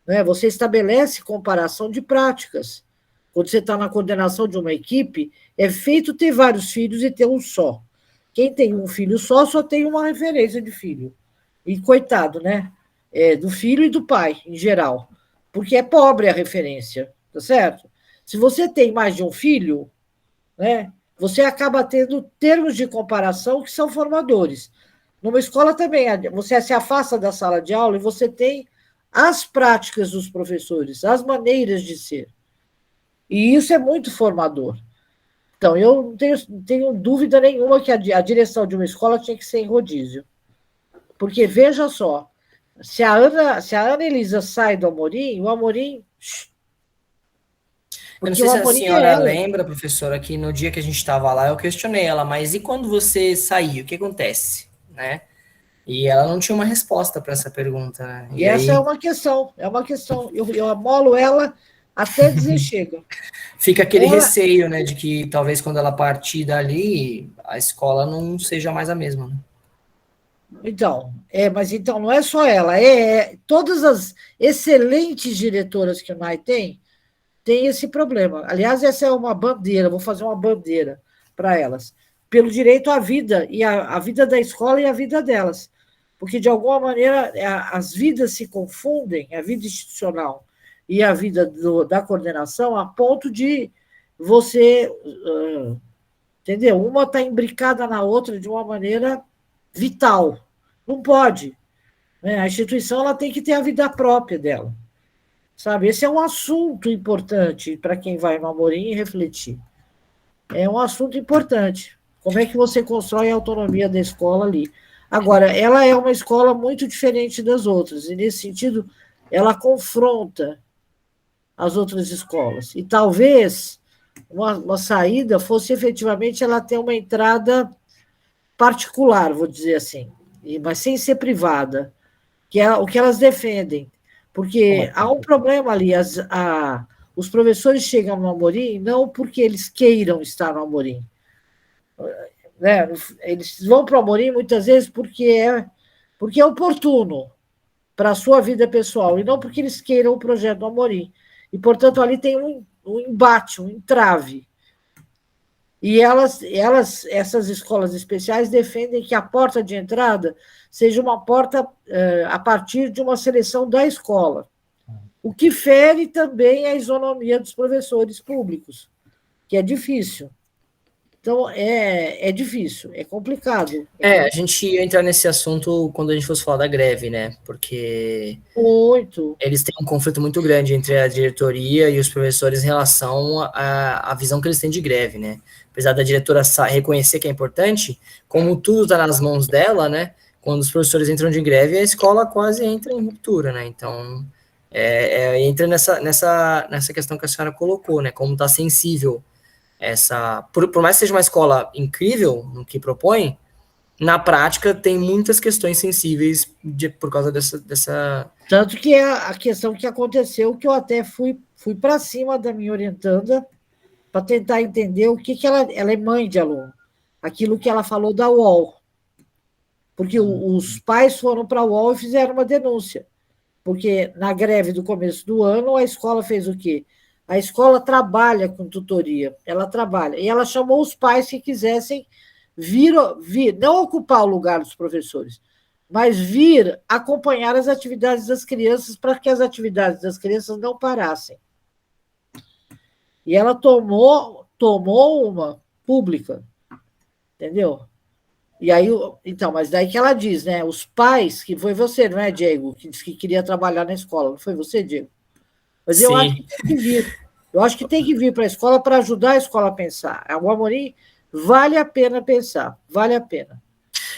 Né? Você estabelece comparação de práticas. Quando você está na coordenação de uma equipe, é feito ter vários filhos e ter um só. Quem tem um filho só tem uma referência de filho. E coitado, né? Do filho e do pai, em geral. Porque é pobre a referência, tá certo? Se você tem mais de um filho, né, você acaba tendo termos de comparação que são formadores. Numa escola também, você se afasta da sala de aula e você tem as práticas dos professores, as maneiras de ser. E isso é muito formador. Então, eu não tenho dúvida nenhuma que a direção de uma escola tinha que ser em rodízio. Porque, veja só, se a Ana Elisa sai do Amorim, o Amorim... Eu não sei se a senhora lembra, professora, que no dia que a gente estava lá, eu questionei ela, mas e quando você sair, o que acontece? Né? E ela não tinha uma resposta para essa pergunta. Né? E essa é uma questão. Eu amolo ela até dizer chega. Fica aquele receio, né, de que talvez quando ela partir dali, a escola não seja mais a mesma. Né? Então, mas então não é só ela, todas as excelentes diretoras que o NAI tem esse problema. Aliás, essa é uma bandeira, vou fazer uma bandeira para elas, pelo direito à vida, e a vida da escola e a vida delas. Porque, de alguma maneira, as vidas se confundem, a vida institucional e a vida da coordenação, a ponto de você, entendeu? Uma está imbricada na outra de uma maneira vital. Não pode. Né? A instituição ela tem que ter a vida própria dela. Sabe? Esse é um assunto importante para quem vai no Amorim refletir. É um assunto importante. Como é que você constrói a autonomia da escola ali? Agora, ela é uma escola muito diferente das outras, e, nesse sentido, ela confronta as outras escolas. E talvez uma saída fosse, efetivamente, ela ter uma entrada particular, vou dizer assim, mas sem ser privada, que é o que elas defendem. Porque há um problema ali, os professores chegam no Amorim não porque eles queiram estar no Amorim. Né? Eles vão para o Amorim muitas vezes porque é oportuno para a sua vida pessoal, e não porque eles queiram o projeto do Amorim. E, portanto, ali tem um embate, um entrave. E essas escolas especiais defendem que a porta de entrada seja uma porta a partir de uma seleção da escola, o que fere também a isonomia dos professores públicos, que é difícil. Então, é difícil, é complicado. A gente ia entrar nesse assunto quando a gente fosse falar da greve, né? Porque Muito. eles têm um conflito muito grande entre a diretoria e os professores em relação à visão que eles têm de greve, né? Apesar da diretora reconhecer que é importante, como tudo está nas mãos dela, né? Quando os professores entram de greve, a escola quase entra em ruptura, né? Então, entra nessa questão que a senhora colocou, né? Como está sensível por mais que seja uma escola incrível no que propõe, na prática tem muitas questões sensíveis por causa dessa... Tanto que é a questão que aconteceu, que eu até fui para cima da minha orientanda para tentar entender o que ela é mãe de aluno, aquilo que ela falou da UOL, porque os pais foram para a UOL e fizeram uma denúncia, porque na greve do começo do ano a escola fez o quê? A escola trabalha com tutoria, ela trabalha, e ela chamou os pais que quisessem vir não ocupar o lugar dos professores, mas vir acompanhar as atividades das crianças para que as atividades das crianças não parassem. E ela tomou uma pública, entendeu? E aí, então, mas daí que ela diz, né? Os pais, que foi você, não é, Diego, que disse que queria trabalhar na escola, não foi você, Diego? Mas Sim. eu acho que tem que vir. Eu acho que tem que vir para a escola para ajudar a escola a pensar. O Amorim vale a pena pensar, vale a pena.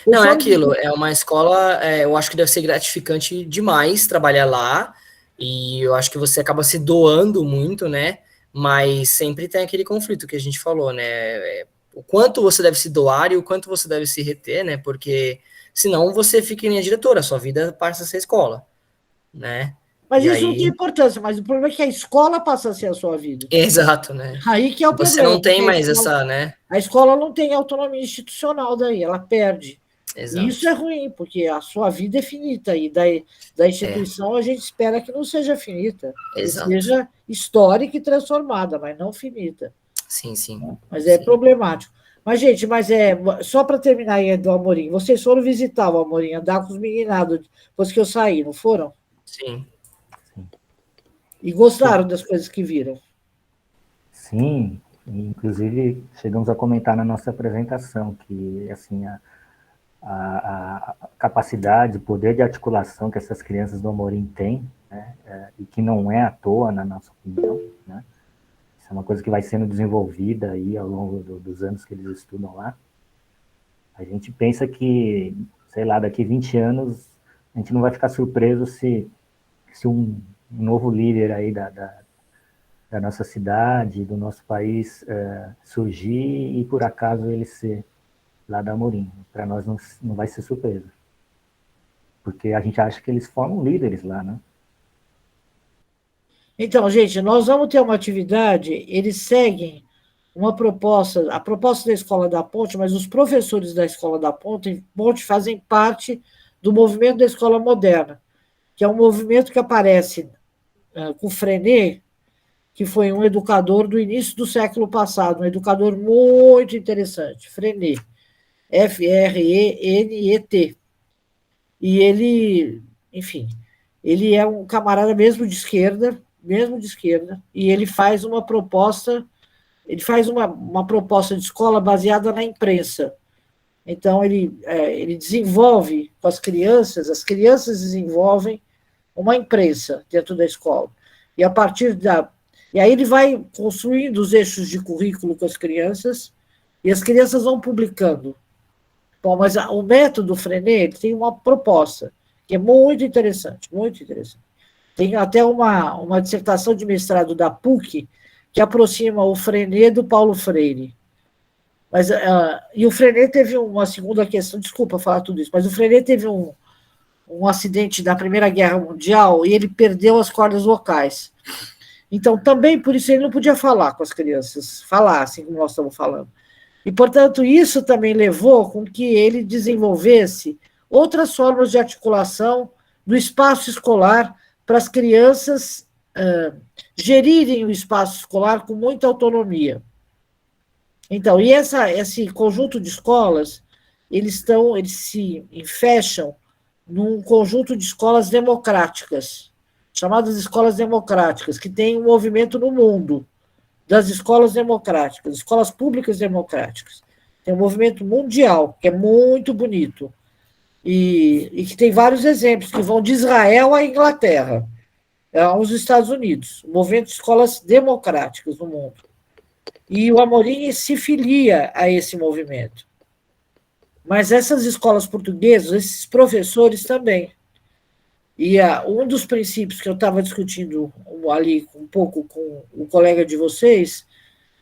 Não, é aquilo, é uma escola, eu acho que deve ser gratificante demais trabalhar lá, e eu acho que você acaba se doando muito, né? Mas sempre tem aquele conflito que a gente falou, né? O quanto você deve se doar e o quanto você deve se reter, né? Porque senão você fica em diretora, a sua vida passa a ser escola, né? Mas isso não tem importância, mas o problema é que a escola passa a ser a sua vida. Exato, né? Aí que é o problema. Você não tem mais essa, né? A escola não tem autonomia institucional daí, ela perde. Exato. E isso é ruim, porque a sua vida é finita, e da instituição a gente espera que não seja finita, que seja histórica e transformada, mas não finita. Sim, sim. Mas é problemático. Mas, gente, só para terminar aí do Amorim, vocês foram visitar o Amorim, andar com os meninados depois que eu saí, não foram? Sim. E gostaram das coisas que viram? Sim, inclusive chegamos a comentar na nossa apresentação que assim a capacidade, o poder de articulação que essas crianças do Amorim têm, né, e que não é à toa, na nossa opinião, né? Isso é uma coisa que vai sendo desenvolvida aí ao longo dos anos que eles estudam lá. A gente pensa que, sei lá, daqui 20 anos a gente não vai ficar surpreso se um novo líder aí da nossa cidade, do nosso país surgir e por acaso ele ser lá da Amorim. Para nós não vai ser surpresa. Porque a gente acha que eles formam líderes lá, né? Então, gente, nós vamos ter uma atividade, eles seguem uma proposta, a proposta da Escola da Ponte, mas os professores da Escola da Ponte fazem parte do movimento da Escola Moderna, que é um movimento que aparece com Frenet, que foi um educador do início do século passado, um educador muito interessante, Frenet, Frenet. E ele, enfim, ele é um camarada mesmo de esquerda, e ele faz uma proposta, uma proposta de escola baseada na imprensa. Então, ele desenvolve com as crianças desenvolvem uma imprensa dentro da escola. E a partir E aí ele vai construindo os eixos de currículo com as crianças, e as crianças vão publicando. Bom, mas o método Frenet tem uma proposta, que é muito interessante, muito interessante. Tem até uma dissertação de mestrado da PUC que aproxima o Frenet do Paulo Freire. Mas, e o Frenet teve uma segunda questão, desculpa falar tudo isso, mas o Frenet teve um acidente da Primeira Guerra Mundial e ele perdeu as cordas vocais. Então, também por isso ele não podia falar com as crianças, falar assim como nós estamos falando. E, portanto, isso também levou com que ele desenvolvesse outras formas de articulação do espaço escolar para as crianças gerirem o espaço escolar com muita autonomia. Então, e esse conjunto de escolas, eles se fecham num conjunto de escolas democráticas, chamadas escolas democráticas, que tem um movimento no mundo. das escolas democráticas, escolas públicas democráticas. Tem um movimento mundial, que é muito bonito, e que tem vários exemplos, que vão de Israel à Inglaterra, aos Estados Unidos, o movimento de escolas democráticas no mundo. E o Amorim se filia a esse movimento. Mas essas escolas portuguesas, esses professores também. E um dos princípios que eu estava discutindo ali um pouco com o colega de vocês,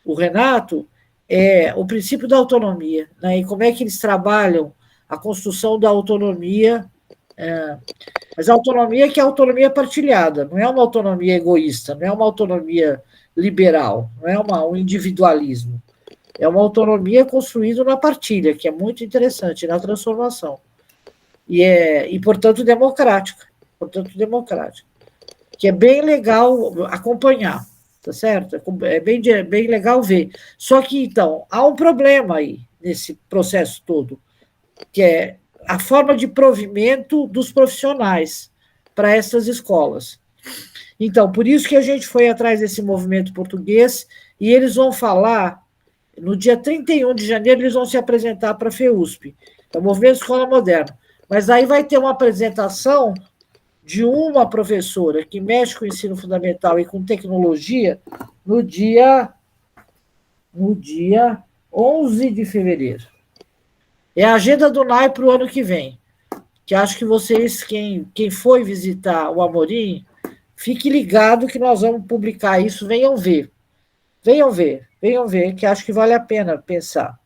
o Renato, é o princípio da autonomia, né? E como é que eles trabalham a construção da autonomia, mas a autonomia que é a autonomia partilhada, não é uma autonomia egoísta, não é uma autonomia liberal, não é um individualismo. É uma autonomia construída na partilha, que é muito interessante, na transformação. E portanto, democrática. Que é bem legal acompanhar, tá certo? É bem legal ver. Só que, então, há um problema aí, nesse processo todo, que é a forma de provimento dos profissionais para essas escolas. Então, por isso que a gente foi atrás desse movimento português, e eles vão falar, no dia 31 de janeiro, eles vão se apresentar para a FEUSP, é o Movimento Escola Moderna. Mas aí vai ter uma apresentação de uma professora que mexe com o ensino fundamental e com tecnologia no dia 11 de fevereiro. É a agenda do NAI para o ano que vem, que acho que vocês, quem foi visitar o Amorim, fique ligado que nós vamos publicar isso, venham ver, que acho que vale a pena pensar.